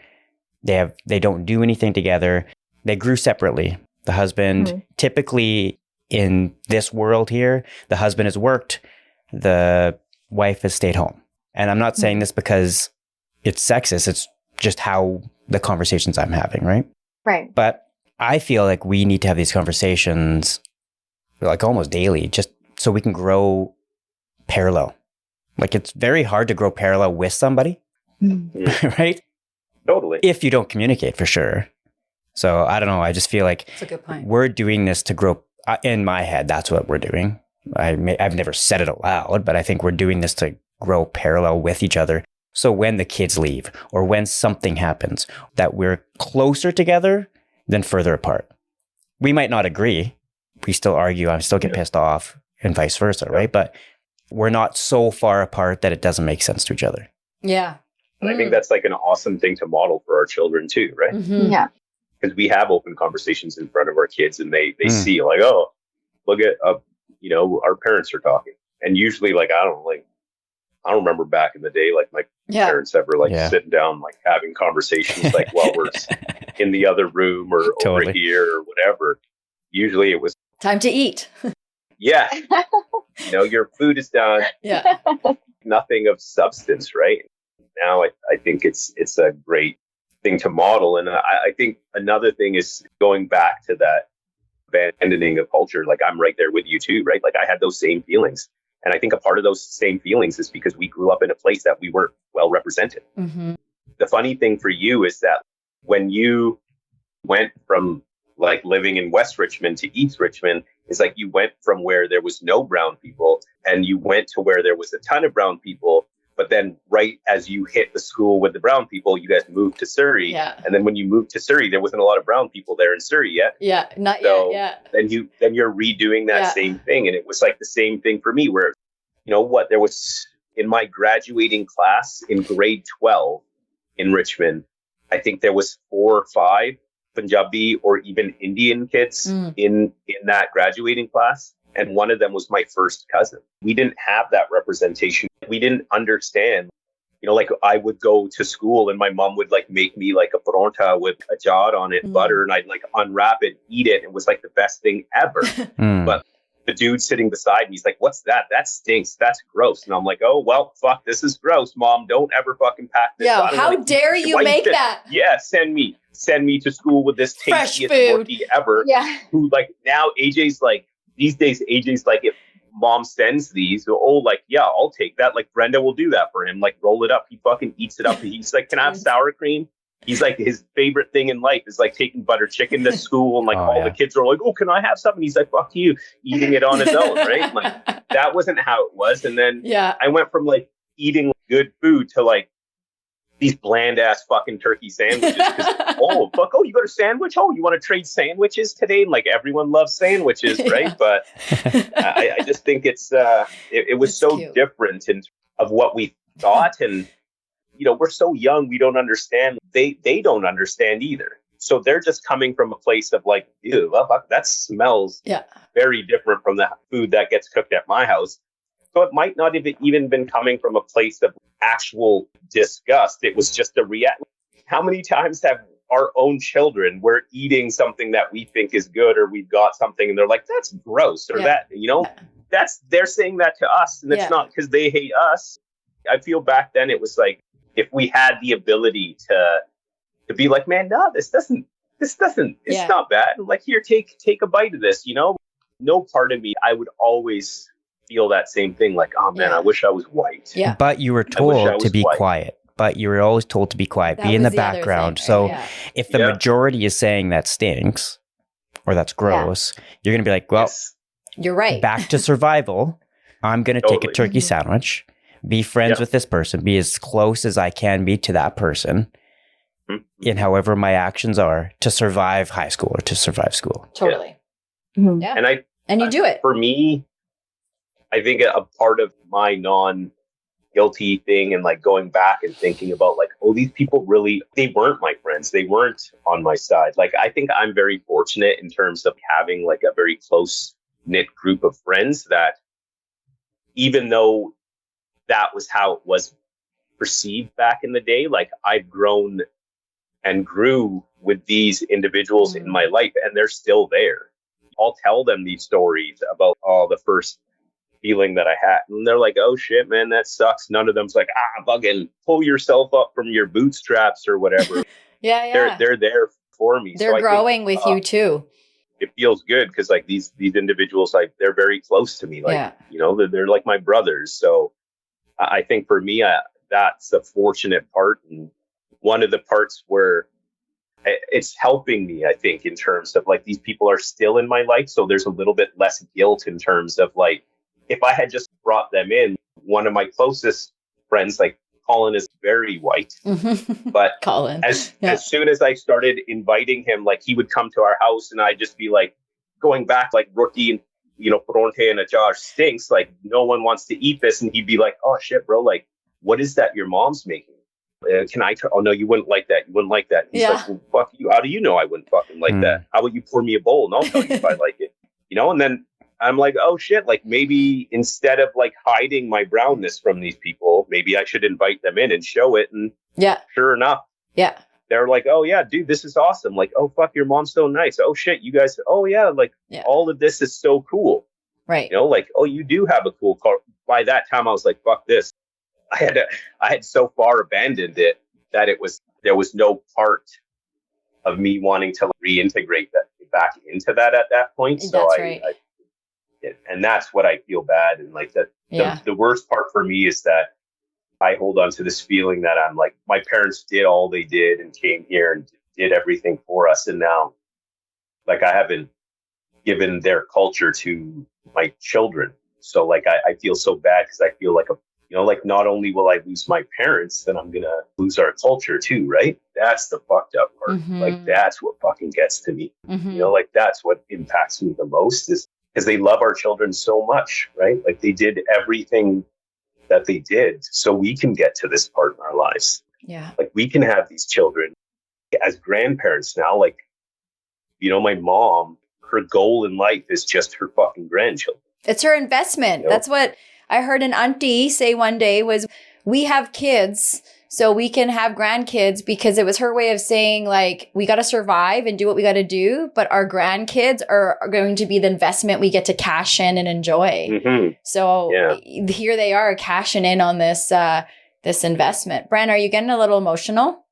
S4: They don't do anything together. They grew separately. The husband, typically in this world here, the husband has worked, the wife has stayed home. And I'm not saying this because it's sexist. It's just how the conversations I'm having, right?
S2: Right.
S4: But I feel like we need to have these conversations like almost daily, just so we can grow parallel. Like, it's very hard to grow parallel with somebody, right?
S3: Totally.
S4: If you don't communicate, for sure. So I don't know. I just feel like
S1: That's a good point.
S4: We're doing this to grow. In my head, that's what we're doing. I've never said it aloud, but I think we're doing this to grow parallel with each other. So when the kids leave or when something happens, that we're closer together than further apart. We might not agree. We still argue. I still get pissed off and vice versa, right? But we're not so far apart that it doesn't make sense to each other.
S1: Yeah.
S3: And I think that's like an awesome thing to model for our children too, right?
S1: Mm-hmm.
S2: Yeah.
S3: Because we have open conversations in front of our kids and they see like, oh, look at, our parents are talking. And usually like, I don't remember back in the day, like my parents ever sitting down, like having conversations like while we're in the other room or over here or whatever. Usually it was
S1: time to eat.
S3: Yeah. Your food is done.
S1: Yeah.
S3: Nothing of substance, right? Now I think it's a great thing to model. And I think another thing is going back to that abandoning of culture. Like, I'm right there with you too, right? Like, I had those same feelings. And I think a part of those same feelings is because we grew up in a place that we weren't well represented.
S1: Mm-hmm.
S3: The funny thing for you is that when you went from like living in West Richmond to East Richmond, is like you went from where there was no brown people and you went to where there was a ton of brown people. But then right as you hit the school with the brown people, you guys moved to Surrey.
S1: Yeah.
S3: And then when you moved to Surrey, there wasn't a lot of brown people there in Surrey yet.
S1: Yeah, not
S3: So
S1: yet. Yeah.
S3: Then you're redoing that same thing. And it was like the same thing for me where, there was in my graduating class in grade 12 in Richmond, I think there was 4 or 5 Punjabi or even Indian kids in that graduating class. And one of them was my first cousin. We didn't have that representation. We didn't understand, like I would go to school and my mom would like make me like a paronta with a jar on it, butter, and I'd like unwrap it, eat it. It was like the best thing ever. But the dude sitting beside me, he's like, what's that? That stinks. That's gross. And I'm like, oh, well, fuck, this is gross, Mom. Don't ever fucking pack this.
S1: Yeah, how dare you make that?
S3: Yeah, send me to school with this tastiest turkey ever.
S2: Yeah.
S3: Who like now AJ's like, these days AJ's like, if Mom sends these, like, yeah, I'll take that. Like Brenda will do that for him. Like roll it up. He fucking eats it up. He's like, can I have sour cream? He's like, his favorite thing in life is like taking butter chicken to school. And like the kids are like, oh, can I have something? He's like, fuck you, eating it on his own. Right. Like that wasn't how it was. And then I went from like eating good food to like these bland ass fucking turkey sandwiches. Oh, you got a sandwich? Oh, you want to trade sandwiches today? And like everyone loves sandwiches. Right. But I just think it was so different of what we thought. And, we're so young, we don't understand. They don't understand either. So they're just coming from a place of like, ew, that smells very different from the food that gets cooked at my house. So it might not have even been coming from a place of actual disgust. It was just a react. How many times have our own children, we're eating something that we think is good, or we've got something and they're like, that's gross, or they're saying that to us, and it's not because they hate us. I feel back then it was like, if we had the ability to be like, man, no, this doesn't, it's not bad. Like, here, take a bite of this, no part of me, I would always feel that same thing. Like, oh man, I wish I was white.
S1: Yeah.
S4: But you were told to be quiet. But you were always told to be quiet, be in the background. Thing, so if the majority is saying that stinks or that's gross, you're going to be like, well,
S1: you're right.
S4: Back to survival. I'm going to take a turkey sandwich, be friends with this person, be as close as I can be to that person in however my actions are to survive high school or to survive school.
S1: Totally.
S3: Yeah. Mm-hmm.
S1: And you do it.
S3: For me, I think a part of my guilty thing and like going back and thinking about like, oh, these people really, they weren't my friends. They weren't on my side. Like, I think I'm very fortunate in terms of having like a very close knit group of friends that, even though that was how it was perceived back in the day, like, I've grown and grew with these individuals in my life, and they're still there. I'll tell them these stories about the first feeling that I had, and they're like, oh shit, man, that sucks. None of them's like, fucking pull yourself up from your bootstraps or whatever. They're there for me.
S1: They're growing with you too.
S3: It feels good because like these individuals, like, they're very close to me. Like, they're like my brothers. So I think for me, that's the fortunate part. And one of the parts where it's helping me, I think, in terms of like, these people are still in my life. So there's a little bit less guilt in terms of like, if I had just brought them in, one of my closest friends, like Colin, is very white, but
S1: Colin,
S3: as soon as I started inviting him, like, he would come to our house and I'd just be like, going back like rookie and, Pronte and Ajaj stinks. Like, no one wants to eat this. And he'd be like, oh shit, bro. Like, what is that your mom's making? Can I oh no, you wouldn't like that. You wouldn't like that. He's like, well, fuck you. How do you know I wouldn't fucking like that? How about you pour me a bowl and I'll tell you if I like it, and then I'm like, oh shit, like, maybe instead of like hiding my brownness from these people, maybe I should invite them in and show it. And sure enough, they're like, oh yeah, dude, this is awesome. Like, oh fuck, your mom's so nice. Oh shit, you guys, oh yeah, like all of this is so cool.
S1: Right.
S3: Like, oh, you do have a cool car. By that time I was like, fuck this. I had so far abandoned it that there was no part of me wanting to reintegrate that back into that at that point. So
S1: that's right.
S3: And that's what I feel bad. And like that, the worst part for me is that I hold on to this feeling that I'm like, my parents did all they did and came here and did everything for us. And now, like, I haven't given their culture to my children. So like, I feel so bad because I feel like like, not only will I lose my parents, then I'm going to lose our culture too, right? That's the fucked up part. Like, that's what fucking gets to me. Like, that's what impacts me the most, is because they love our children so much, right? Like, they did everything that they did so we can get to this part in our lives.
S1: Yeah.
S3: Like, we can have these children as grandparents now. Like, my mom, her goal in life is just her fucking grandchildren.
S1: It's her investment. That's what I heard an auntie say one day was, we have kids so we can have grandkids, because it was her way of saying, like, we got to survive and do what we got to do, but our grandkids are going to be the investment we get to cash in and enjoy. So here they are cashing in on this investment. Bren, are you getting a little emotional?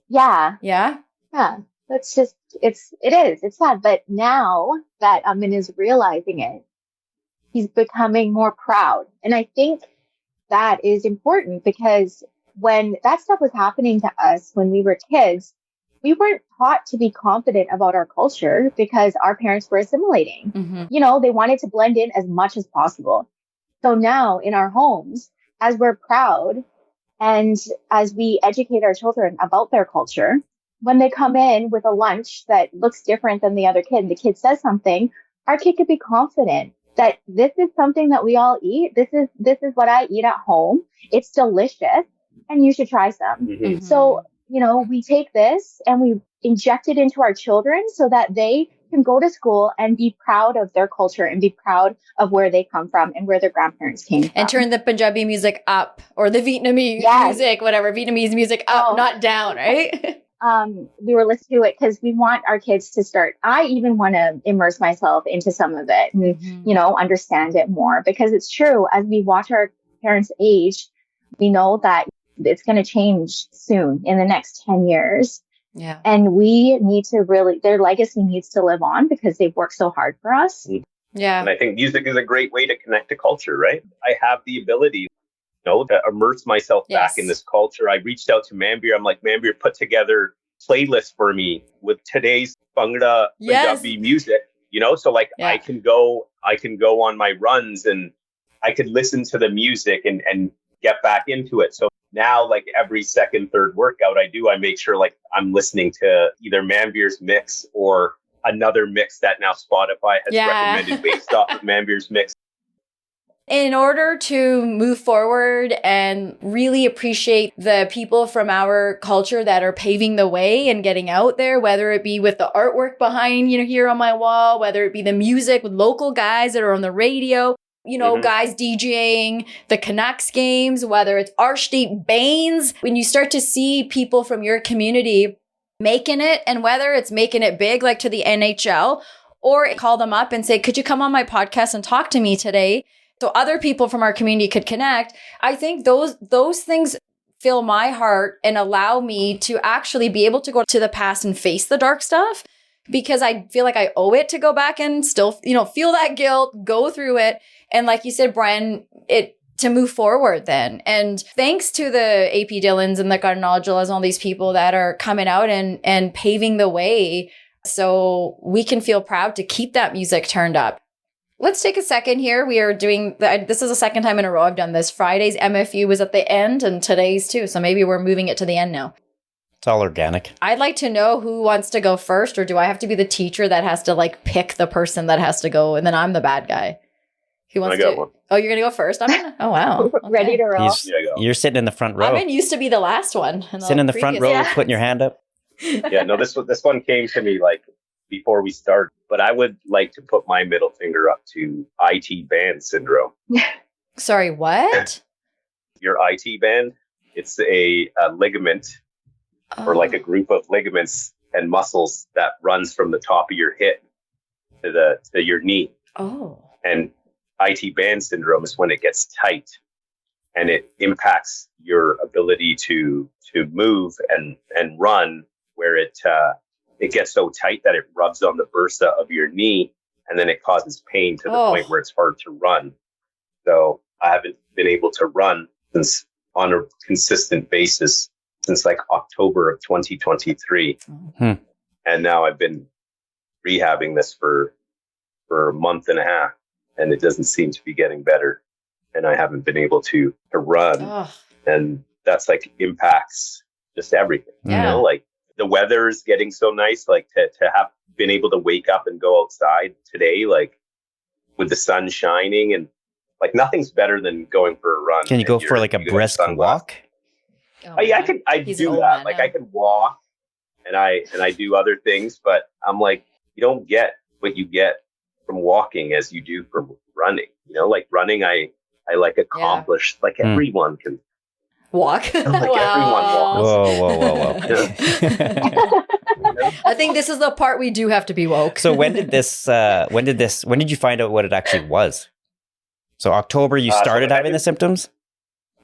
S2: Yeah.
S1: Yeah.
S2: That's just, it's sad. But now that Aman is realizing it, he's becoming more proud. And I think that is important, because when that stuff was happening to us when we were kids, we weren't taught to be confident about our culture because our parents were assimilating. They wanted to blend in as much as possible. So now in our homes, as we're proud and as we educate our children about their culture, when they come in with a lunch that looks different than the other kid, the kid says something, our kid could be confident that this is something that we all eat. This is what I eat at home. It's delicious and you should try some.
S3: Mhm.
S2: So, we take this and we inject it into our children so that they can go to school and be proud of their culture and be proud of where they come from and where their grandparents came from.
S1: And turn the Punjabi music up, or the Vietnamese music, whatever, Vietnamese music up, not down, right?
S2: We were listening to it because we want our kids to start. I even want to immerse myself into some of it and, understand it more, because it's true. As we watch our parents age, we know that it's going to change soon in the next 10 years.
S1: Yeah.
S2: And we need to their legacy needs to live on because they've worked so hard for us.
S1: Yeah.
S3: And I think music is a great way to connect to culture, right? I have the ability, to immerse myself back in this culture. I reached out to Mambir. I'm like, Mambir, put together playlists for me with today's Bhangra Punjabi music, so like I can go on my runs and I could listen to the music and get back into it. So now, like every second, third workout I do, I make sure like I'm listening to either Mambir's mix or another mix that now Spotify has recommended based off of Mambir's mix.
S1: In order to move forward and really appreciate the people from our culture that are paving the way and getting out there, whether it be with the artwork behind, here on my wall, whether it be the music with local guys that are on the radio, guys DJing the Canucks games, whether it's Arshdeep Bains, when you start to see people from your community making it, and whether it's making it big, like to the NHL, or call them up and say, could you come on my podcast and talk to me today? So other people from our community could connect. I think those things fill my heart and allow me to actually be able to go to the past and face the dark stuff, because I feel like I owe it to go back and still, feel that guilt, go through it. And like you said, Brian, to move forward then. And thanks to the AP Dillons and the Garnajolas and all these people that are coming out and paving the way so we can feel proud to keep that music turned up. Let's take a second here. We are doing, this is the second time in a row I've done this. Friday's MFU was at the end and today's too. So maybe we're moving it to the end now.
S4: It's all organic.
S1: I'd like to know who wants to go first, or do I have to be the teacher that has to like pick the person that has to go and then I'm the bad guy? Who wants to? One. Oh, you're going to go first? Oh, wow. Okay.
S2: Ready to roll.
S4: You're sitting in the front row.
S1: Aman used to be the last one.
S4: Sitting in the front row, putting your hand up.
S3: No, this one came to me like before we start, but I would like to put my middle finger up to IT band syndrome.
S1: Sorry, what?
S3: Your IT band, it's a ligament or like a group of ligaments and muscles that runs from the top of your hip to your knee.
S1: Oh.
S3: And IT band syndrome is when it gets tight and it impacts your ability to move and run, where it gets so tight that it rubs on the bursa of your knee, and then it causes pain to the point where it's hard to run. So I haven't been able to run on a consistent basis since like October of 2023. And now I've been rehabbing this for a month and a half, and it doesn't seem to be getting better. And I haven't been able to run. And that's like impacts just everything. Like the weather is getting so nice, like to have been able to wake up and go outside today, like with the sun shining, and like nothing's better than going for a run.
S4: Can you go for like a brisk walk?
S3: I do that. Like I can walk and I do other things, but I'm like, you don't get what you get from walking as you do from running. Like running, I like accomplish, like everyone can
S1: walk.
S3: Like everyone walks.
S4: Whoa.
S1: I think this is the part we do have to be woke.
S4: So when did you find out what it actually was? So October, you started having the symptoms?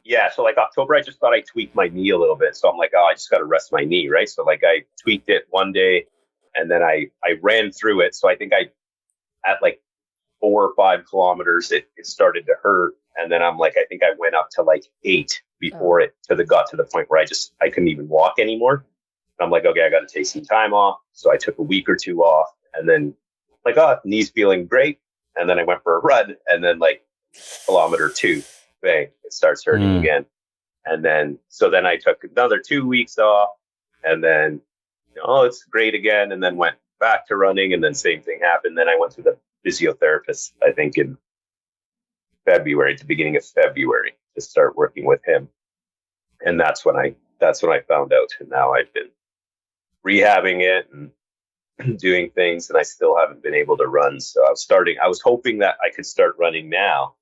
S3: Yeah. So like October, I just thought I tweaked my knee a little bit. So I'm like, I just got to rest my knee. Right. So like I tweaked it one day and then I ran through it. So I think at like 4 or 5 kilometers, it started to hurt. And then I'm like, I think I went up to like 8 before it got to the point where I couldn't even walk anymore. And I'm like, okay, I got to take some time off. So I took a week or 2 off, and then like, knee's feeling great. And then I went for a run, and then like kilometer 2, bang, it starts hurting again. And then, then I took another 2 weeks off, and then, it's great again. And then went back to running, and then same thing happened. Then I went to the physiotherapist, I think in February, at the beginning of February, to start working with him. And that's when I found out. And now I've been rehabbing it and doing things, and I still haven't been able to run. So I was hoping that I could start running now.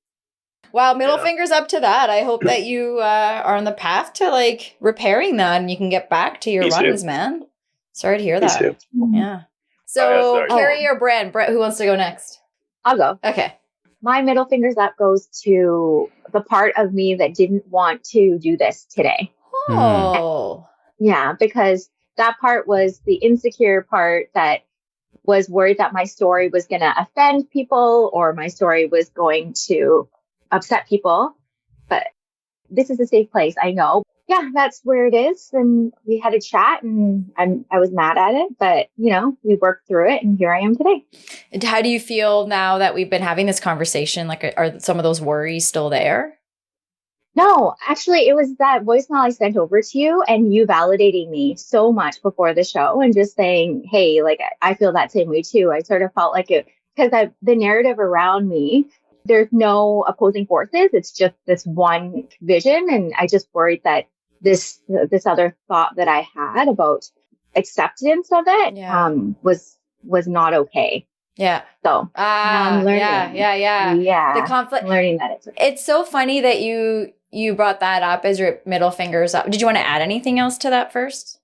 S1: Wow, middle fingers up to that. I hope that you are on the path to like repairing that and you can get back to your runs, man. Sorry to hear that.
S3: Too.
S1: Yeah. So Carrie or Brett, who wants to go next?
S2: I'll go.
S1: Okay.
S2: My middle fingers up goes to the part of me that didn't want to do this today.
S1: Oh.
S2: Yeah, because that part was the insecure part that was worried that my story was going to offend people or my story was going to upset people. But this is a safe place, I know. Yeah, that's where it is. And we had a chat and I was mad at it, but we worked through it and here I am today.
S1: And how do you feel now that we've been having this conversation? Like, are some of those worries still there?
S2: No, actually, it was that voicemail I sent over to you and you validating me so much before the show and just saying, hey, like, I feel that same way too. I sort of felt like it because the narrative around me, there's no opposing forces. It's just this one vision. And I just worried that this other thought that I had about acceptance of it was not okay.
S1: Yeah.
S2: So now I'm learning.
S1: Yeah. The conflict.
S2: I'm learning that
S1: it's so funny that you brought that up as your middle fingers up. Did you want to add anything else to that first?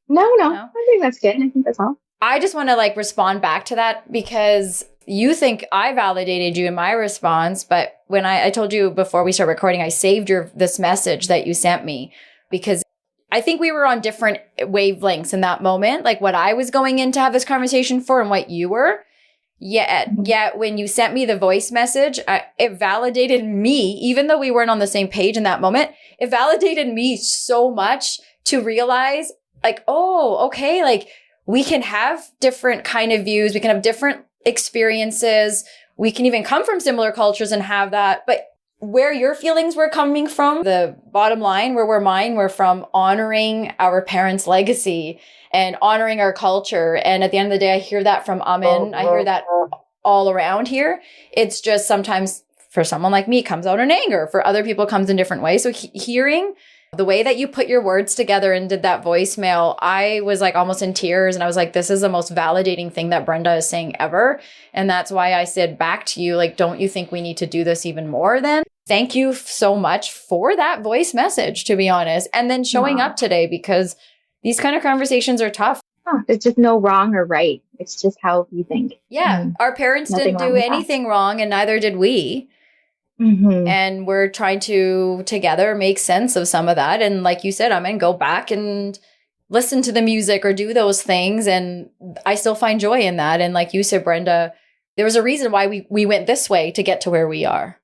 S2: No. I think that's good. I think that's all.
S1: I just want to like respond back to that because you think I validated you in my response, but when I told you before we start recording, I saved this message that you sent me because I think we were on different wavelengths in that moment, like what I was going in to have this conversation for and what you were. Yet when you sent me the voice message, it validated me, even though we weren't on the same page in that moment, it validated me so much to realize like, oh, okay, like we can have different kind of views. We can have different experiences. We can even come from similar cultures and have that. But where your feelings were coming from, the bottom line, mine were from honoring our parents' legacy and honoring our culture. And at the end of the day, I hear that from Aman. I hear that all around here. It's just sometimes for someone like me, it comes out in anger. For other people, it comes in different ways. So hearing the way that you put your words together and did that voicemail, I was like almost in tears. And I was like, this is the most validating thing that Brenda is saying ever. And that's why I said back to you, like, don't you think we need to do this even more then? Thank you so much for that voice message, to be honest. And then showing up today because these kind of conversations are tough.
S2: There's just no wrong or right. It's just how you think.
S1: Yeah. Our parents didn't do anything wrong and neither did we.
S2: Mm-hmm.
S1: And we're trying to together make sense of some of that. And like you said, I'm going to go back and listen to the music or do those things. And I still find joy in that. And like you said, Brenda, there was a reason why we went this way to get to where we are.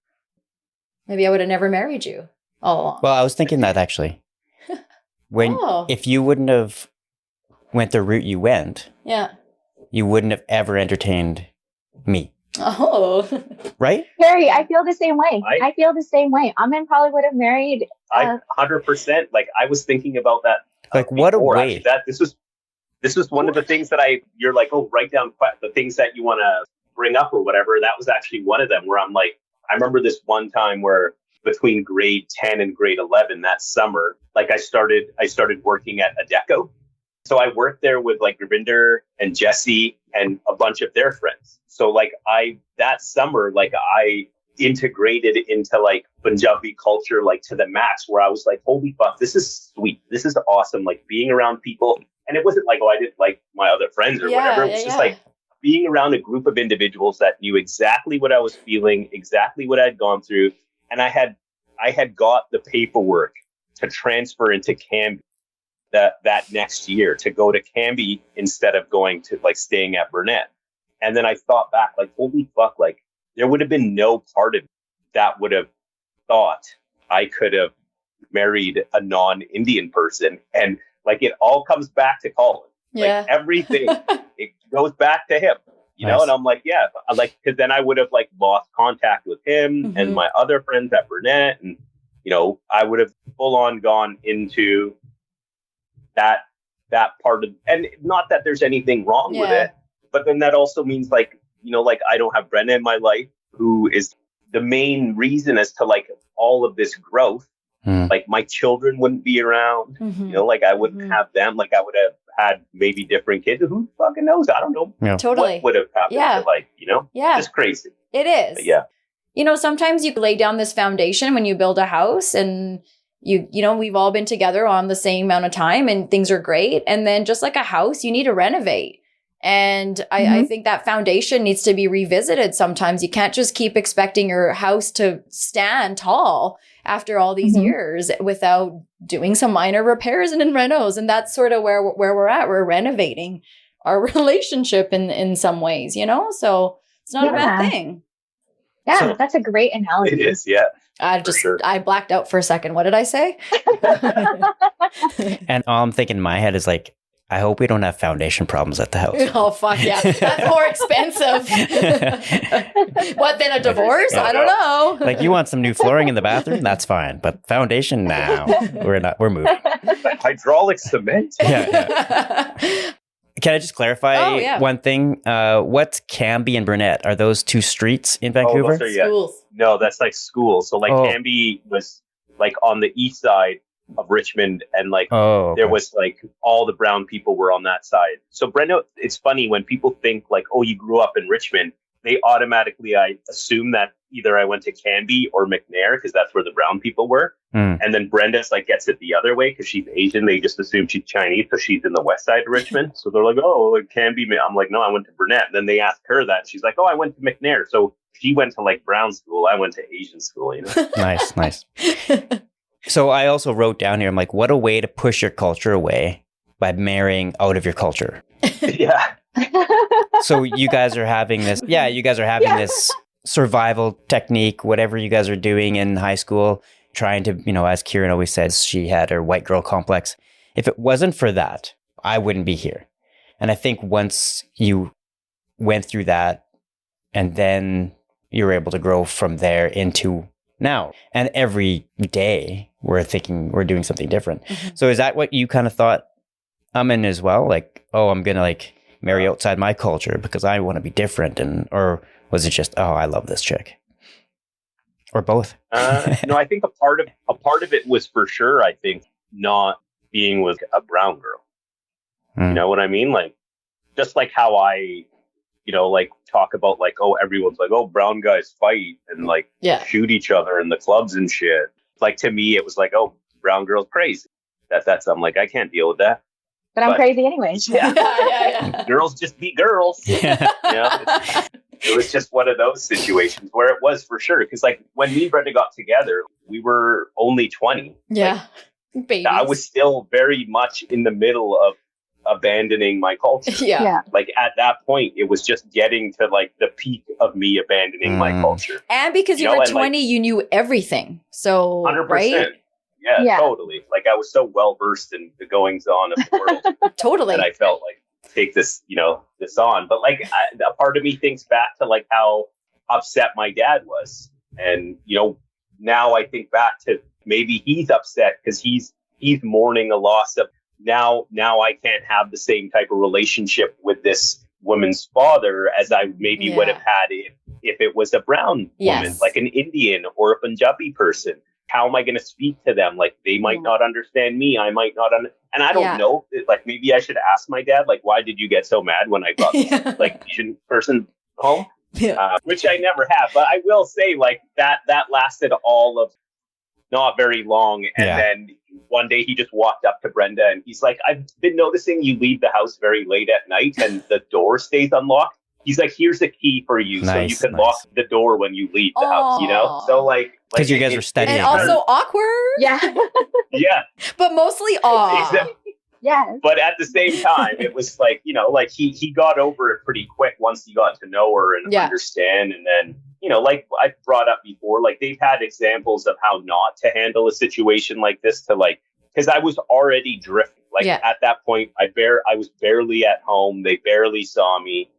S1: Maybe I would have never married you all along.
S4: Well, I was thinking that actually. If you wouldn't have went the route you went, you wouldn't have ever entertained me.
S1: Oh.
S4: Right?
S2: Carrie, I feel the same way. I feel the same way. Aman probably would have married.
S3: 100%. Like I was thinking about that.
S4: Like what a way.
S3: Actually, this was one of the things that you're like, oh, write down the things that you want to bring up or whatever. That was actually one of them where I'm like, I remember this one time where between grade 10 and grade 11 that summer, like I started working at Adecco. So I worked there with like Ravinder and Jesse and a bunch of their friends. So like that summer, like I integrated into like Punjabi culture, like to the max where I was like, holy fuck, this is sweet. This is awesome. Like being around people. And it wasn't like, oh, I didn't like my other friends or whatever. It was just like being around a group of individuals that knew exactly what I was feeling, exactly what I'd gone through. And I had got the paperwork to transfer into Cambie that next year to go to Cambie instead of going to like staying at Burnett. And then I thought back like, holy fuck, like there would have been no part of that would have thought I could have married a non-Indian person. And like, it all comes back to Colin. Like everything, it goes back to him, you know? And I'm like, yeah, like, cause then I would have like lost contact with him and my other friends at Burnett. And, you know, I would have full on gone into that part of, and not that there's anything wrong with it, but then that also means like like I don't have Brenda in my life, who is the main reason as to like all of this growth. Like my children wouldn't be around, like I wouldn't have them. Like I would have had maybe different kids. Who fucking knows? I don't know.
S4: Yeah.
S1: Totally.
S3: What would have happened to like, just crazy.
S1: It is.
S3: But yeah.
S1: Sometimes you lay down this foundation when you build a house and we've all been together on the same amount of time and things are great. And then just like a house, you need to renovate. And I think that foundation needs to be revisited sometimes. You can't just keep expecting your house to stand tall after all these years without doing some minor repairs and renos. And that's sort of where we're at. We're renovating our relationship in some ways, so it's not a bad thing.
S2: Yeah,
S4: So-
S2: that's a great analogy.
S3: It is, yeah.
S1: I blacked out for a second. What did I say?
S4: And all I'm thinking in my head is like, I hope we don't have foundation problems at the house.
S1: Oh, fuck yeah. That's more expensive. What, then a divorce?
S3: Yeah,
S1: I don't know.
S4: Like, you want some new flooring in the bathroom? That's fine. But foundation, now we're moving.
S3: Hydraulic cement.
S4: Yeah. Can I just clarify one thing? What's Cambie and Burnett? Are those two streets in Vancouver?
S3: Those are,
S1: Schools.
S3: No, that's like schools. So like Cambie was like on the east side of Richmond, and like there was like all the brown people were on that side. So Brenda, it's funny when people think like, oh, you grew up in Richmond, they automatically, I assume that either I went to Cambie or McNair because that's where the brown people were. And then Brenda's like gets it the other way because she's Asian. They just assume she's Chinese, so she's in the west side of Richmond. So they're like, oh, like Cambie. I'm like, no, I went to Burnett. And then they ask her that. And she's like, oh, I went to McNair. So she went to like brown school. I went to Asian school.
S4: Nice. So I also wrote down here, I'm like, what a way to push your culture away by marrying out of your culture.
S3: Yeah.
S4: So you guys are having this, this survival technique, whatever you guys are doing in high school, trying to, as Kiran always says, she had her white girl complex. If it wasn't for that, I wouldn't be here. And I think once you went through that and then you were able to grow from there into now, and every day we're thinking we're doing something different. So is that what you kind of thought, Aman, as well? Like, oh, I'm going to like marry outside my culture because I want to be different, or was it just, oh, I love this chick, or both?
S3: No, I think a part of it was for sure. I think not being with a brown girl. You know what I mean? Like, just like how I, like talk about like, oh, everyone's like, oh, brown guys fight and like shoot each other in the clubs and shit. Like, to me, it was like, oh, brown girl's crazy. That's I'm like, I can't deal with that.
S2: But I'm crazy anyways.
S1: Yeah.
S3: Girls just be girls.
S4: Yeah.
S3: It was just one of those situations where it was for sure. Because like when me and Brenda got together, we were only 20.
S1: Yeah.
S3: Like,
S1: babies.
S3: I was still very much in the middle of abandoning my culture.
S1: Yeah.
S3: Like at that point, it was just getting to like the peak of me abandoning my culture.
S1: And because you were 20, you knew everything. So,
S3: 100%.
S1: right?
S3: Yeah, totally. Like I was so well versed in the goings on of the world.
S1: Totally.
S3: And I felt like, take this, this on. But like a part of me thinks back to like how upset my dad was. And, now I think back to maybe he's upset because he's mourning a loss of now I can't have the same type of relationship with this woman's father as I maybe would have had if it was a brown woman, like an Indian or a Punjabi person. How am I going to speak to them? Like, they might not understand me. I might not. And I don't know. Like, maybe I should ask my dad, like, why did you get so mad when I got this, like, Asian person home? Which I never have. But I will say, like, that lasted all of not very long. And then one day he just walked up to Brenda and he's like, I've been noticing you leave the house very late at night and the door stays unlocked. He's like, here's a key for you so you can lock the door when you leave the house, So like...
S4: Because you guys were studying.
S1: And also awkward.
S2: Yeah.
S3: Yeah.
S1: But mostly awe.
S3: Exactly.
S2: Yes.
S3: But at the same time, it was like, like he got over it pretty quick once he got to know her and understand. And then, like I brought up before, like they've had examples of how not to handle a situation like this to like, because I was already drifting. Like at that point, I was barely at home. They barely saw me.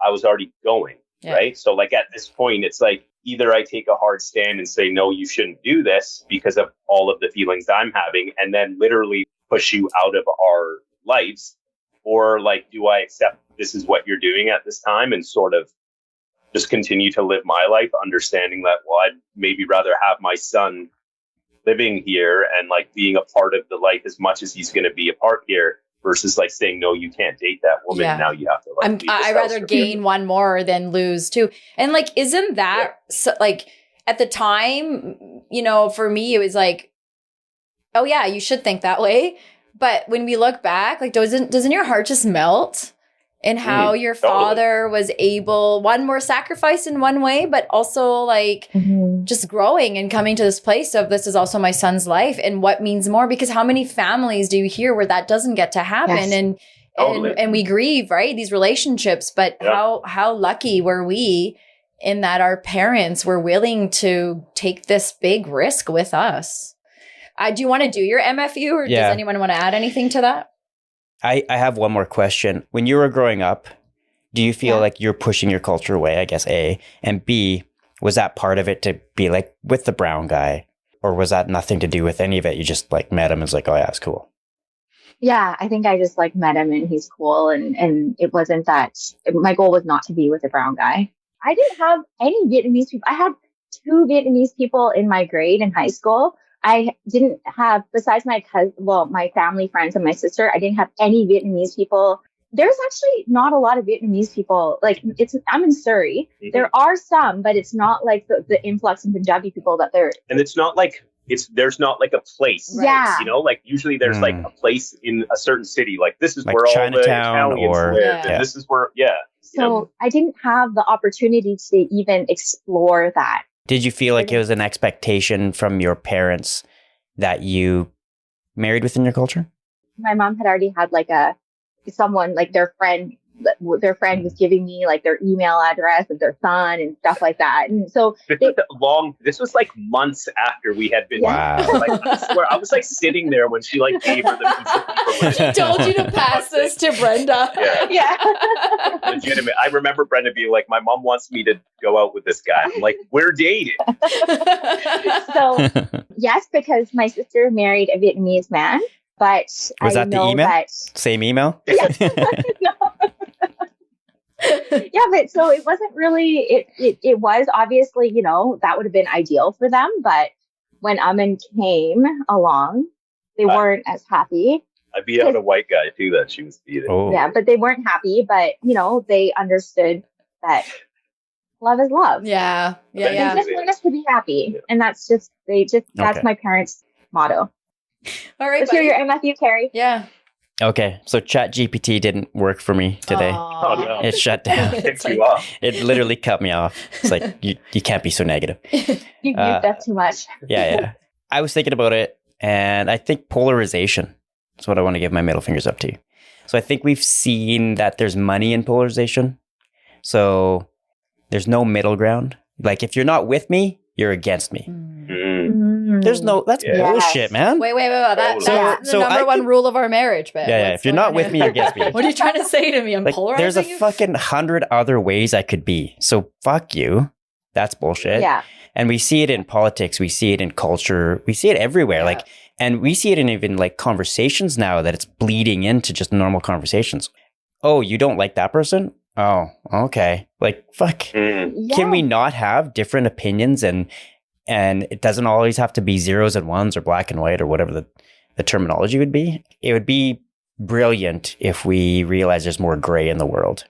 S3: I was already going. Right. So like at this point, it's like either I take a hard stand and say, no, you shouldn't do this because of all of the feelings I'm having, and then literally push you out of our lives, or like, do I accept this is what you're doing at this time and sort of just continue to live my life, understanding that, well, I'd maybe rather have my son living here and like being a part of the life as much as he's going to be a part here, versus like saying, no, you can't date that woman.
S1: Yeah.
S3: Now you have to like,
S1: I'd rather gain one more than lose two. And like, isn't that so, like at the time, you know, for me, it was like, oh yeah, you should think that way. But when we look back, like doesn't your heart just melt in how your father was able, one more sacrifice in one way, but also like just growing and coming to this place of this is also my son's life and what means more, because how many families do you hear where that doesn't get to happen?
S2: Yes.
S1: And we grieve, right? These relationships, but how lucky were we in that our parents were willing to take this big risk with us? Do you want to do your MFU or does anyone want to add anything to that?
S4: I have one more question. When you were growing up, do you feel like you're pushing your culture away, I guess, A? And B, was that part of it to be like with the brown guy? Or was that nothing to do with any of it? You just like met him and was like, oh yeah, it's cool.
S2: Yeah, I think I just like met him and he's cool. And it wasn't that my goal was not to be with a brown guy. I didn't have any Vietnamese people. I had 2 Vietnamese people in my grade in high school. I didn't have, besides my cousin, well, my family friends and my sister, I didn't have any Vietnamese people. There's actually not a lot of Vietnamese people. Like I'm in Surrey. Mm-hmm. There are some, but it's not like the influx of Punjabi people that there.
S3: And it's not like there's not like a place.
S2: Right? Yeah.
S3: You know, like usually there's like a place in a certain city. Like this is
S4: like
S3: where
S4: Chinatown
S3: all the Italians
S4: or
S3: live. And this is where,
S2: So you know? I didn't have the opportunity to even explore that.
S4: Did you feel like it was an expectation from your parents that you married within your culture?
S2: My mom had already had like someone, like their friend was giving me like their email address of their son and stuff like that. And so
S3: this was like months after we had been.
S4: Wow.
S3: Like, I swear, I was like sitting there when she like gave her the piece of paper.
S1: She told you to pass this to Brenda.
S3: Yeah. Legitimate. I remember Brenda being like, my mom wants me to go out with this guy. I'm like, we're dating.
S2: So yes, because my sister married a Vietnamese man. But
S4: was that the email? Same email?
S2: Yeah. Yeah, but so it wasn't really, it was obviously, you know, that would have been ideal for them. But when Aman came along, they weren't as happy.
S3: I beat out a white guy too that she was beating.
S4: Oh.
S2: Yeah, but they weren't happy. But, you know, they understood that love is love.
S1: Yeah.
S2: They just want us to be happy. Yeah. And that's just, that's my parents' motto.
S1: All right.
S2: Let's hear your MFU, Carrie.
S1: Yeah.
S4: Okay. So ChatGPT didn't work for me today.
S3: Oh, no.
S4: It shut down. It literally cut me off. It's like, you can't be so negative.
S2: You used that too much.
S4: Yeah. I was thinking about it, and I think polarization is what I want to give my middle fingers up to. So I think we've seen that there's money in polarization. So there's no middle ground. Like, if you're not with me, you're against me. There's no, that's bullshit, man.
S1: Wait. That's the number one rule of our marriage, man.
S4: Yeah. If you're not with me, you're against me.
S1: What are you trying to say to me? I'm polarizing
S4: There's a fucking 100 other ways I could be. So fuck you. That's bullshit.
S2: Yeah.
S4: And we see it in politics. We see it in culture. We see it everywhere.
S1: Yeah.
S4: And we see it in even like conversations now that it's bleeding into just normal conversations. Oh, you don't like that person? Oh, okay. Like, fuck.
S2: Yeah.
S4: Can we not have different opinions and it doesn't always have to be zeros and ones or black and white or whatever the terminology would be. It would be brilliant if we realize there's more gray in the world.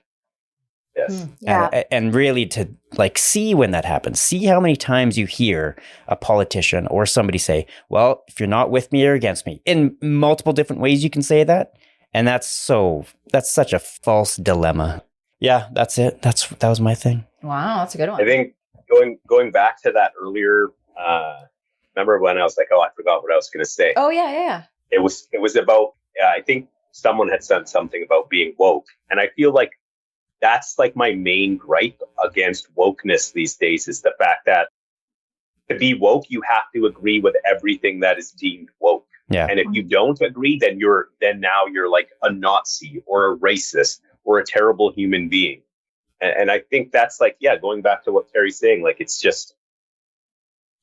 S3: Yes.
S2: Yeah.
S4: And really to like see when that happens. See how many times you hear a politician or somebody say, well, if you're not with me or against me. In multiple different ways you can say that. And that's such a false dilemma. Yeah, that's it. That was my thing.
S1: Wow, that's a good one.
S3: I think going back to that earlier, remember when I was like, oh, I forgot what I was going to say.
S1: Oh, yeah.
S3: It was about, I think someone had said something about being woke. And I feel like that's like my main gripe against wokeness these days is the fact that to be woke, you have to agree with everything that is deemed woke.
S4: Yeah.
S3: And if you don't agree, then now you're like a Nazi or a racist or a terrible human being. And I think that's like, going back to what Terry's saying, like, it's just,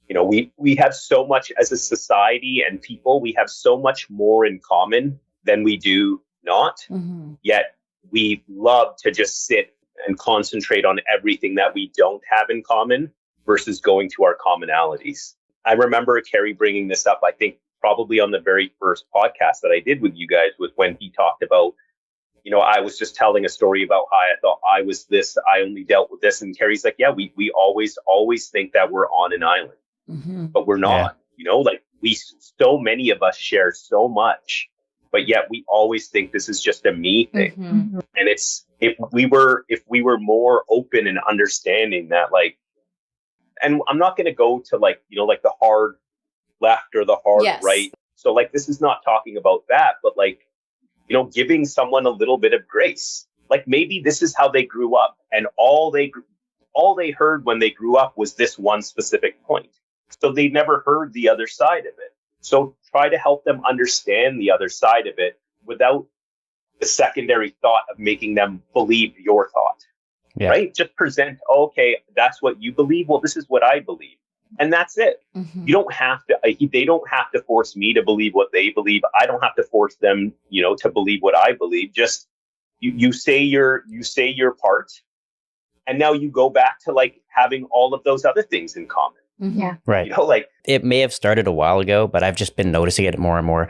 S3: you know, we have so much as a society and people, we have so much more in common than we do not. Mm-hmm. Yet we love to just sit and concentrate on everything that we don't have in common versus going to our commonalities. I remember Carrie bringing this up, I think probably on the very first podcast that I did with you guys, was when he talked about, I was just telling a story about how I thought I was this, I only dealt with this. And Carrie's like, yeah, we always think that we're on an island, but we're not, like so many of us share so much, but yet we always think this is just a me thing. And it's, if we were more open and understanding that, like, and I'm not going to go to like, like the hard left or the hard right. So like, this is not talking about that, but like, giving someone a little bit of grace. Like maybe this is how they grew up, and all they heard when they grew up was this one specific point. So they never heard the other side of it. So try to help them understand the other side of it without the secondary thought of making them believe your thought, right? Just present, okay, that's what you believe. Well, this is what I believe. And that's it. You don't have to, they don't have to force me to believe what they believe. I don't have to force them, to believe what I believe. Just you say your part. And now you go back to like having all of those other things in common.
S4: Right.
S3: Like
S4: it may have started a while ago, but I've just been noticing it more and more.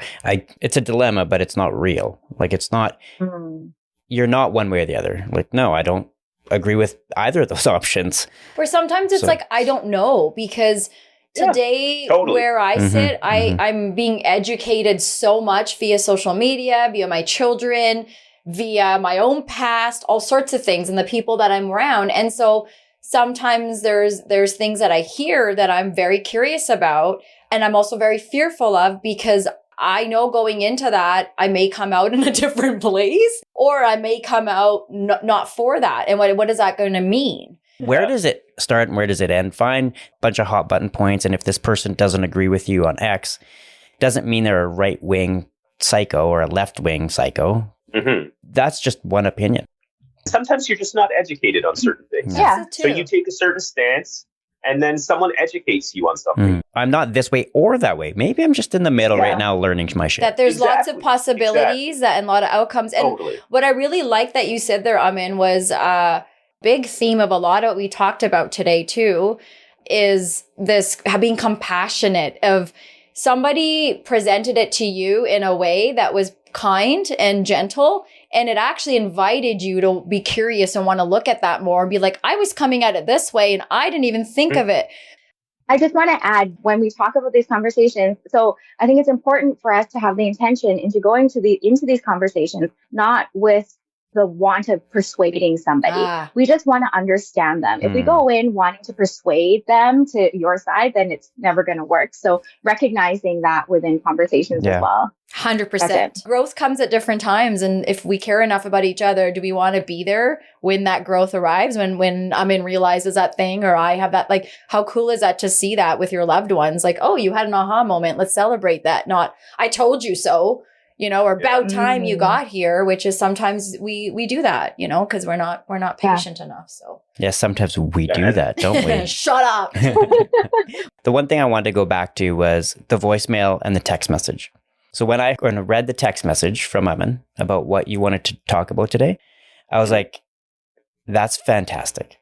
S4: It's a dilemma, but it's not real. Like it's not, you're not one way or the other. Like, no, I don't agree with either of those options.
S1: Or sometimes it's like, I don't know, because today where I sit, I'm being educated so much via social media, via my children, via my own past, all sorts of things, and the people that I'm around. And so sometimes there's things that I hear that I'm very curious about, and I'm also very fearful of, because I know going into that, I may come out in a different place, or I may come out not for that. And what is that going to mean?
S4: Where does it start and where does it end? Find a bunch of hot button points. And if this person doesn't agree with you on X, doesn't mean they're a right wing psycho or a left wing psycho. That's just one opinion.
S3: Sometimes you're just not educated on certain things. So you take a certain stance, and then someone educates you on something.
S4: I'm not this way or that way. Maybe I'm just in the middle right now learning my shit.
S1: That there's lots of possibilities and a lot of outcomes. And what I really like that you said there, Aman, was a big theme of a lot of what we talked about today too, is this being compassionate, of somebody presented it to you in a way that was kind and gentle. And it actually invited you to be curious and want to look at that more and be like, I was coming at it this way and I didn't even think of it.
S2: I just want to add, when we talk about these conversations, so I think it's important for us to have the intention into going into these conversations, not with the want of persuading somebody. We just want to understand them. If we go in wanting to persuade them to your side, then it's never going to work. So recognizing that within conversations as well.
S1: 100%. Growth comes at different times. And if we care enough about each other, do we want to be there when that growth arrives? When Aman realizes that thing, or I have that, like, how cool is that to see that with your loved ones? Like, oh, you had an aha moment. Let's celebrate that. Not, I told you so. Or about time you got here, which is sometimes we do that, because we're not patient enough. So
S4: sometimes we do that, don't we?
S1: Shut up.
S4: The one thing I wanted to go back to was the voicemail and the text message. So when I read the text message from Aman about what you wanted to talk about today, I was like, that's fantastic.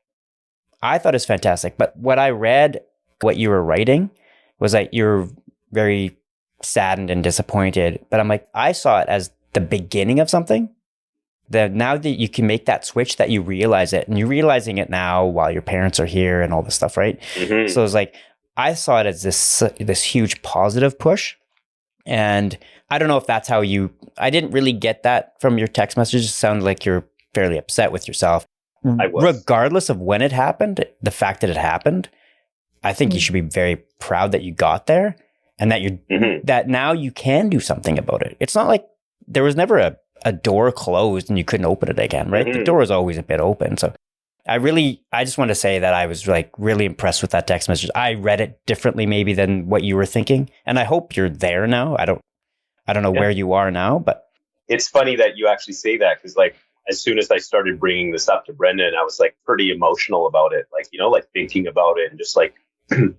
S4: I thought it was fantastic. But what I read, what you were writing, was like you're very saddened and disappointed, but I'm like, I saw it as the beginning of something. That now that you can make that switch, that you realize it, and you're realizing it now while your parents are here and all this stuff, right? So it's like, I saw it as this huge positive push. And I don't know if that's how I didn't really get that from your text messages. It sounded like you're fairly upset with yourself.
S3: I was.
S4: Regardless of when it happened, the fact that it happened, I think you should be very proud that you got there. And that that now you can do something about it. It's not like there was never a door closed and you couldn't open it again, right? The door is always a bit open. So I just want to say that I was like really impressed with that text message. I read it differently maybe than what you were thinking. And I hope you're there now. I don't know where you are now, but.
S3: It's funny that you actually say that, because like, as soon as I started bringing this up to Brendan, I was like pretty emotional about it. Like, like thinking about it and just like,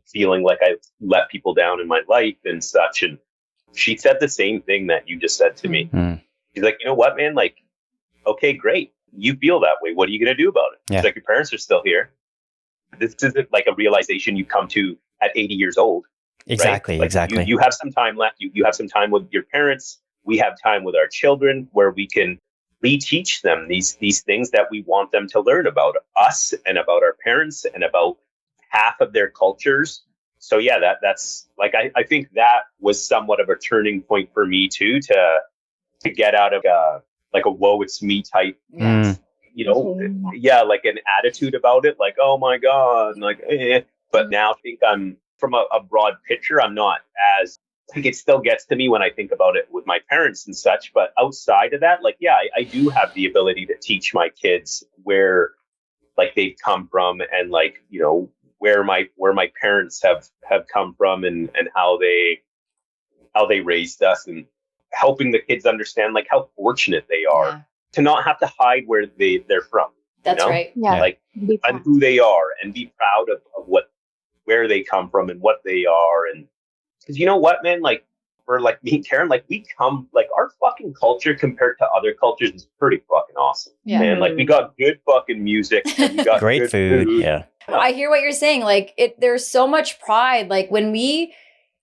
S3: feeling like I let people down in my life and such. And she said the same thing that you just said to me. She's like, you know what, man? Like, okay, great. you feel that way. What are you going to do about it?
S4: Yeah.
S3: It's like your parents are still here. This isn't like a realization you come to at 80 years old.
S4: Exactly.
S3: Right? Like
S4: Exactly.
S3: You have some time left. You have some time with your parents. We have time with our children where we can reteach them these things that we want them to learn about us and about our parents and about half of their cultures. So yeah, that's like, I think that was somewhat of a turning point for me too, to get out of like a woe it's me type, you know, like an attitude about it, like, oh my God, like, but now I think I'm from a broad picture, I'm not as, like, it still gets to me when I think about it with my parents and such, but outside of that, like, yeah, I do have the ability to teach my kids where like they've come from and like, you know, where my parents have come from and how they raised us, and helping the kids understand like how fortunate they are to not have to hide where they're from.
S1: That's right.
S2: Yeah.
S3: Like, and who they are, and be proud of where they come from and what they are. And because you know what, man, like for like me and Karen, like we come, like our fucking culture compared to other cultures is pretty fucking awesome.
S1: Yeah.
S3: Man, like we got good fucking music, and we got
S4: Great
S3: good
S4: food. Yeah.
S1: I hear what you're saying. Like there's so much pride. Like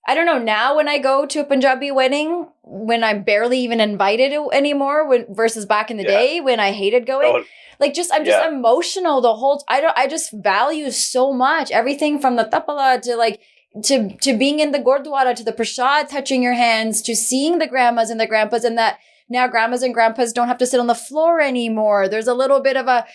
S1: I don't know, now when I go to a Punjabi wedding, when I'm barely even invited anymore, versus back in the day when I hated going, like I'm just emotional the whole, I just value so much everything from the tapala to like, to being in the gurdwara, to the prasad touching your hands, to seeing the grandmas and the grandpas, and that now grandmas and grandpas don't have to sit on the floor anymore. There's a little bit of a,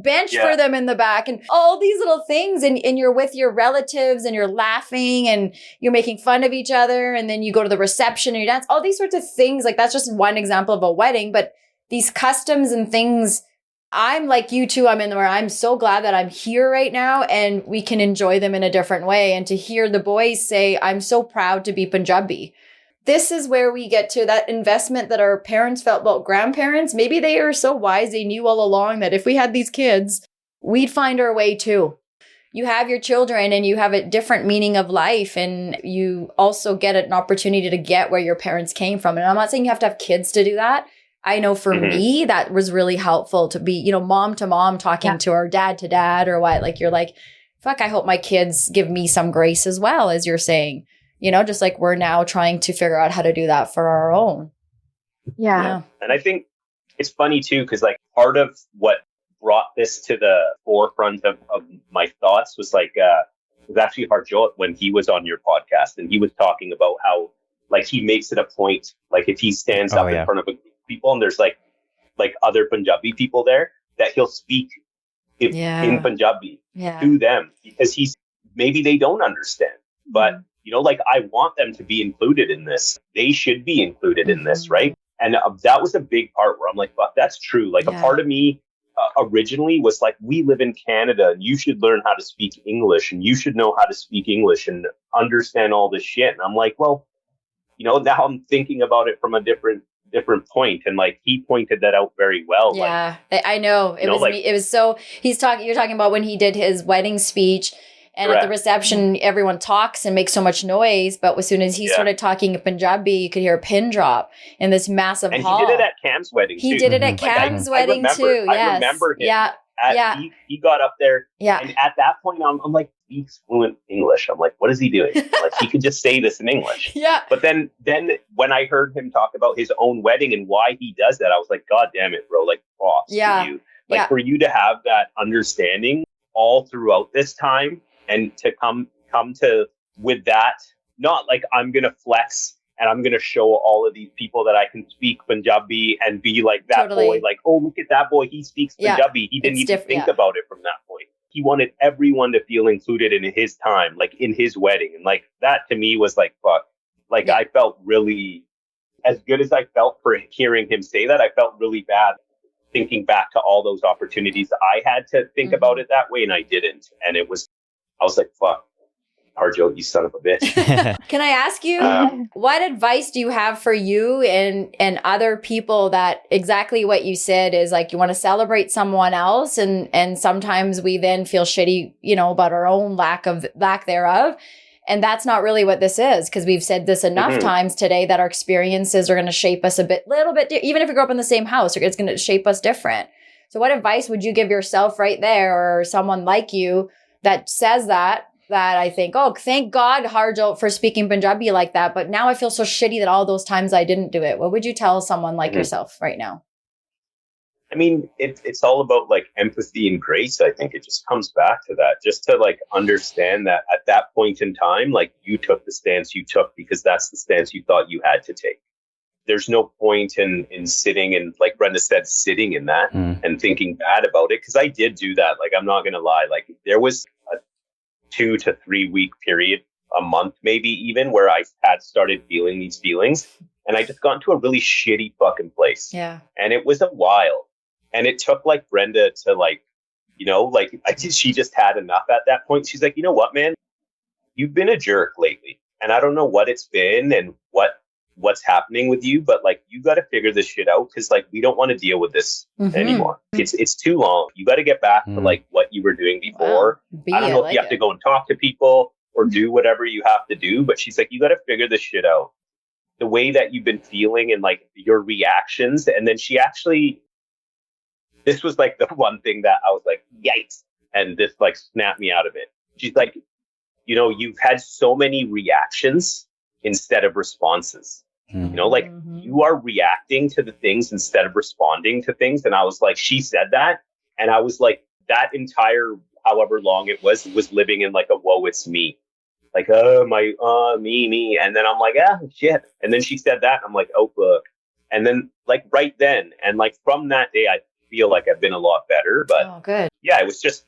S1: bench for them in the back, and all these little things. And you're with your relatives and you're laughing and you're making fun of each other. And then you go to the reception and you dance, all these sorts of things. Like that's just one example of a wedding, but these customs and things, I'm like you too. I'm in where I'm so glad that I'm here right now and we can enjoy them in a different way. And to hear the boys say, I'm so proud to be Punjabi. This is where we get to that investment that our parents felt about grandparents. Maybe they are so wise. They knew all along that if we had these kids, we'd find our way too. You have your children and you have a different meaning of life, and you also get an opportunity to get where your parents came from. And I'm not saying you have to have kids to do that. I know for me, that was really helpful to be, mom to mom talking to our dad to dad or what. Like, you're like, fuck, I hope my kids give me some grace as well, as you're saying. Just like we're now trying to figure out how to do that for our own.
S2: Yeah.
S3: And I think it's funny too, because like part of what brought this to the forefront of my thoughts was like, was actually Harjot when he was on your podcast, and he was talking about how like he makes it a point, like if he stands up in front of a group of people and there's like other Punjabi people there, that he'll speak in Punjabi to them, because maybe they don't understand, but like I want them to be included in this. They should be included in this, right? And that was a big part where I'm like, fuck, that's true. Like a part of me originally was like, we live in Canada and you should learn how to speak English and you should know how to speak English and understand all this shit. And I'm like, well, now I'm thinking about it from a different point. And like, he pointed that out very well.
S1: Yeah, I know. It was me. It was so, you're talking about when he did his wedding speech. And at the reception, everyone talks and makes so much noise. But as soon as he started talking in Punjabi, you could hear a pin drop in this massive hall.
S3: And he did it at Cam's wedding,
S1: He did it at Cam's wedding, too. Yes.
S3: I remember him. He got up there. Yeah. And at that point, I'm like, he speaks fluent English. I'm like, what is he doing? Like, he could just say this in English. Yeah. But then when I heard him talk about his own wedding and why he does that, I was like, God damn it, bro. Like, props to you. Like, for you to have that understanding all throughout this time, and to come to with that, not like I'm going to flex and I'm going to show all of these people that I can speak Punjabi and be like that boy, like, oh, look at that boy. He speaks Punjabi. He didn't even think about it from that point. He wanted everyone to feel included in his time, like in his wedding. And like that to me was like, fuck, like I felt really, as good as I felt for hearing him say that, I felt really bad thinking back to all those opportunities I had to think about it that way. And I didn't. And I was like, fuck, Harjot, you son of a bitch.
S1: Can I ask you, what advice do you have for you and other people that exactly what you said is like, you want to celebrate someone else. And sometimes we then feel shitty, about our own lack thereof. And that's not really what this is, because we've said this enough times today that our experiences are going to shape us little bit, even if we grow up in the same house, it's going to shape us different. So what advice would you give yourself right there, or someone like you that says that I think, oh, thank God Harjo for speaking Punjabi like that. But now I feel so shitty that all those times I didn't do it. What would you tell someone like yourself right now?
S3: I mean, it's all about like empathy and grace. I think it just comes back to that, just to like understand that at that point in time, like you took the stance you took because that's the stance you thought you had to take. There's no point in sitting and, like Brenda said, sitting in that and thinking bad about it. Cause I did do that. Like, I'm not going to lie. Like there was a 2 to 3 week period, a month, maybe even, where I had started feeling these feelings, and I just got into a really shitty fucking place.
S1: Yeah.
S3: And it was a while. And it took like Brenda to like, you know, like she just had enough at that point. She's like, you know what, man, you've been a jerk lately. And I don't know what it's been and what's happening with you, but like, you got to figure this shit out. Cause like, we don't want to deal with this anymore. It's too long. You got to get back to like what you were doing before. Wow. I don't know if you have to go and talk to people or do whatever you have to do, but she's like, you got to figure this shit out. The way that you've been feeling and like your reactions. And then she actually, this was like the one thing that I was like, yikes. And this like snapped me out of it. She's like, you know, you've had so many reactions instead of responses. You know, like you are reacting to the things instead of responding to things. And I was like, she said that. And I was like, that entire, however long it was living in like a woe, it's me. Like, me. And then I'm like, shit. And then she said that. And I'm like, oh, fuck. And then like right then. And like from that day, I feel like I've been a lot better, but
S1: good.
S3: Yeah, it was just,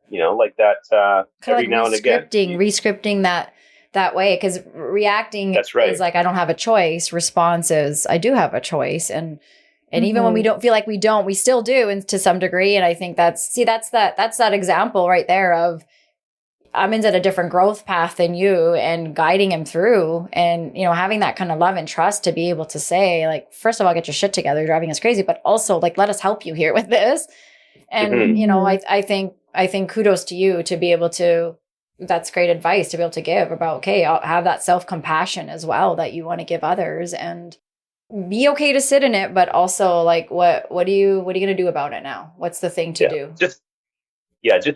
S3: you know, like that, every
S1: like
S3: now and again.
S1: Rescripting that way. Cause reacting
S3: That's right.
S1: is like, I don't have a choice. Response is I do have a choice. And even when we don't feel like we still do, and to some degree. And I think that's that example right there of Aman's at a different growth path than you, and guiding him through, and, you know, having that kind of love and trust to be able to say, like, first of all, get your shit together, you're driving us crazy, but also like, let us help you here with this. And, you know, I think kudos to you to be able to, that's great advice to be able to give about, okay, I'll have that self-compassion as well that you want to give others, and be okay to sit in it, but also like, what are you going to do about it now? What's the thing to do?
S3: Just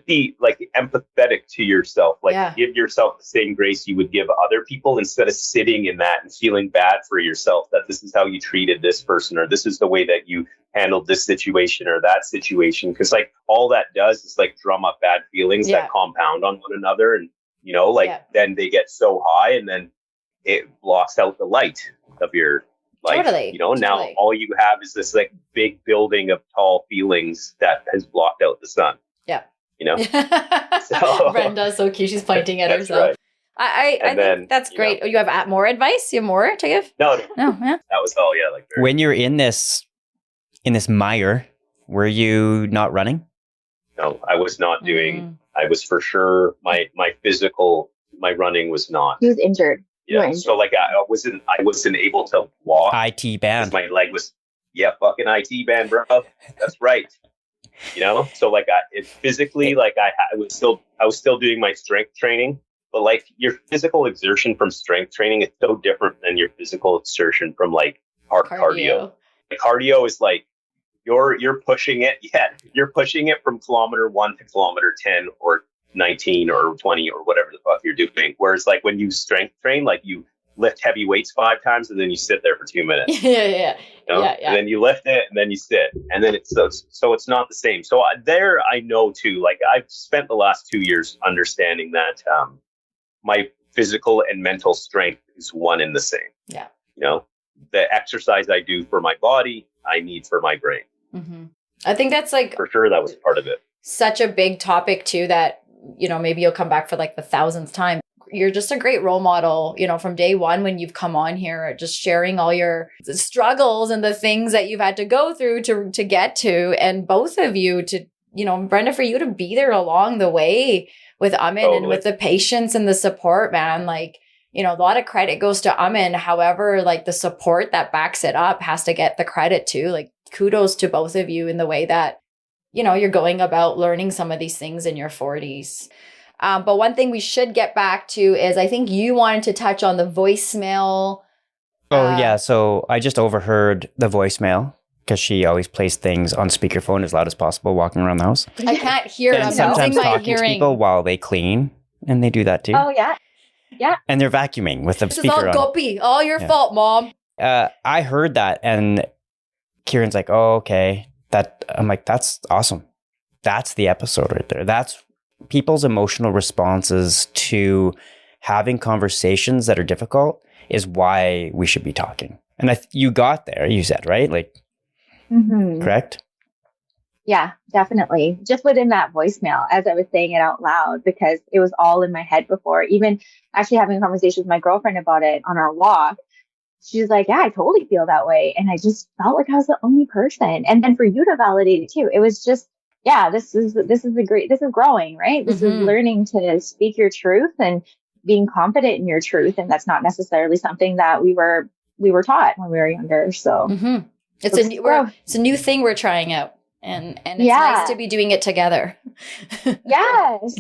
S3: be like empathetic to yourself. Like give yourself the same grace you would give other people, instead of sitting in that and feeling bad for yourself that this is how you treated this person, or this is the way that you handled this situation or that situation. Because like all that does is like drum up bad feelings that compound on one another. And, you know, like then they get so high, and then it blocks out the light of your life. You know, now all you have is this like big building of tall feelings that has blocked out the sun. Yeah. You know,
S1: so, Brenda's so cute. She's pointing at herself. Right. I think that's great. You have more advice? You have more to give?
S3: No, that was all. Yeah, like
S4: when you're in this mire, were you not running?
S3: No, I was not doing. I was for sure. My running was not.
S2: He was injured.
S3: Yeah, so like I wasn't able to walk.
S4: IT band.
S3: My leg was fucking IT band, bro. That's right. You know, so like physically, like I was still doing my strength training, but like your physical exertion from strength training is so different than your physical exertion from like cardio. Like, cardio is like you're pushing it. Yeah, you're pushing it from kilometer 1 to kilometer 10 or 19 or 20 or whatever the fuck you're doing. Whereas like when you strength train, like you lift heavy weights 5 times and then you sit there for 2 minutes.
S1: Yeah.
S3: You know? And then you lift it and then you sit, and then it's so it's not the same. So there I know too, like I've spent the last 2 years understanding that my physical and mental strength is one and the same. Yeah. You know, the exercise I do for my body, I need for my brain.
S1: I think that's like,
S3: for sure, that was part of it.
S1: Such a big topic too, that, you know, maybe you'll come back for like the 1000th time. You're just a great role model, you know, from day one when you've come on here, just sharing all your struggles and the things that you've had to go through to get to. And both of you to, you know, Brenda, for you to be there along the way with Aman and with the patience and the support, man, like, you know, a lot of credit goes to Aman. However, like the support that backs it up has to get the credit too. Like kudos to both of you in the way that, you know, you're going about learning some of these things in your 40s. But one thing we should get back to is I think you wanted to touch on the voicemail.
S4: Oh, yeah. So I just overheard the voicemail because she always plays things on speakerphone as loud as possible walking around the house.
S1: I can't hear.
S4: And
S1: I'm
S4: sometimes
S1: losing my
S4: talking to
S1: hearing.
S4: people while they clean, and they do that too.
S2: Oh, yeah. Yeah.
S4: And they're vacuuming with the
S1: This is
S4: speaker
S1: all
S4: on.
S1: guppy. All your fault, Mom.
S4: I heard that, and Kieran's like, "Oh, okay." I'm like, "That's awesome. That's the episode right there. That's people's emotional responses to having conversations that are difficult is why we should be talking." And you got there. You said, right? Like, correct?
S2: Yeah, definitely. Just within that voicemail, as I was saying it out loud, because it was all in my head before. Even actually having a conversation with my girlfriend about it on our walk, she was like, "Yeah, I totally feel that way." And I just felt like I was the only person. And then for you to validate it too, it was just, yeah, this is growing, right? This is learning to speak your truth and being confident in your truth. And that's not necessarily something that we were taught when we were younger. So
S1: it's a new thing we're trying out. And it's nice to be doing it together.
S2: Yes.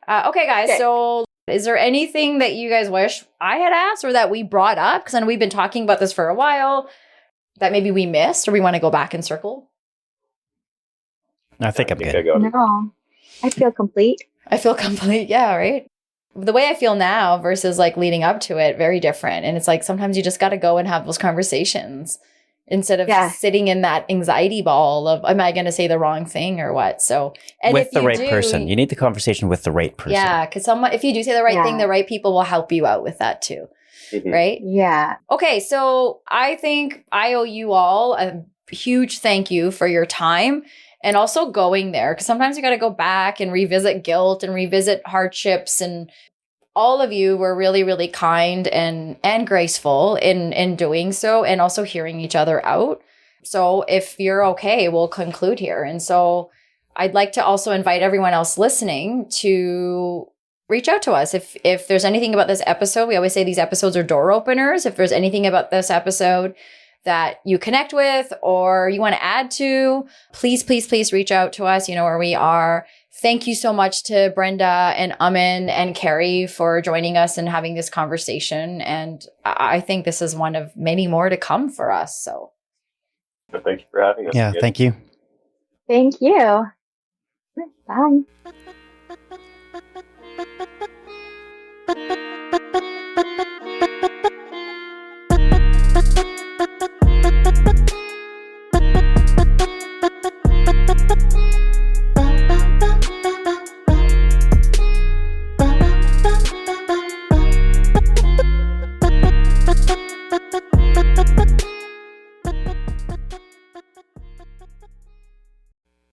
S1: Okay, guys. Okay. So is there anything that you guys wish I had asked or that we brought up? Because I know we've been talking about this for a while that maybe we missed or we want to go back and circle?
S4: I think I'm good.
S2: No, I feel complete.
S1: I feel complete. Yeah, right? The way I feel now versus like leading up to it, very different. And it's like sometimes you just got to go and have those conversations. Instead of sitting in that anxiety ball of, am I going to say the wrong thing or what? So, and
S4: with the right person, you need the conversation with the right person.
S1: Yeah. Cause if you do say the right thing, the right people will help you out with that too. Right?
S2: Yeah.
S1: Okay. So I think I owe you all a huge thank you for your time and also going there. Cause sometimes you got to go back and revisit guilt and revisit hardships, and all of you were really, really kind and graceful in doing so, and also hearing each other out. So if you're okay, we'll conclude here. And so I'd like to also invite everyone else listening to reach out to us. If there's anything about this episode, we always say these episodes are door openers. If there's anything about this episode that you connect with or you want to add to, please, please, please reach out to us. You know where we are. Thank you so much to Brenda and Aman and Carrie for joining us and having this conversation. And I think this is one of many more to come for us. So
S3: thank you for having us.
S4: Yeah,
S3: again.
S4: thank you.
S2: Thank you. Bye.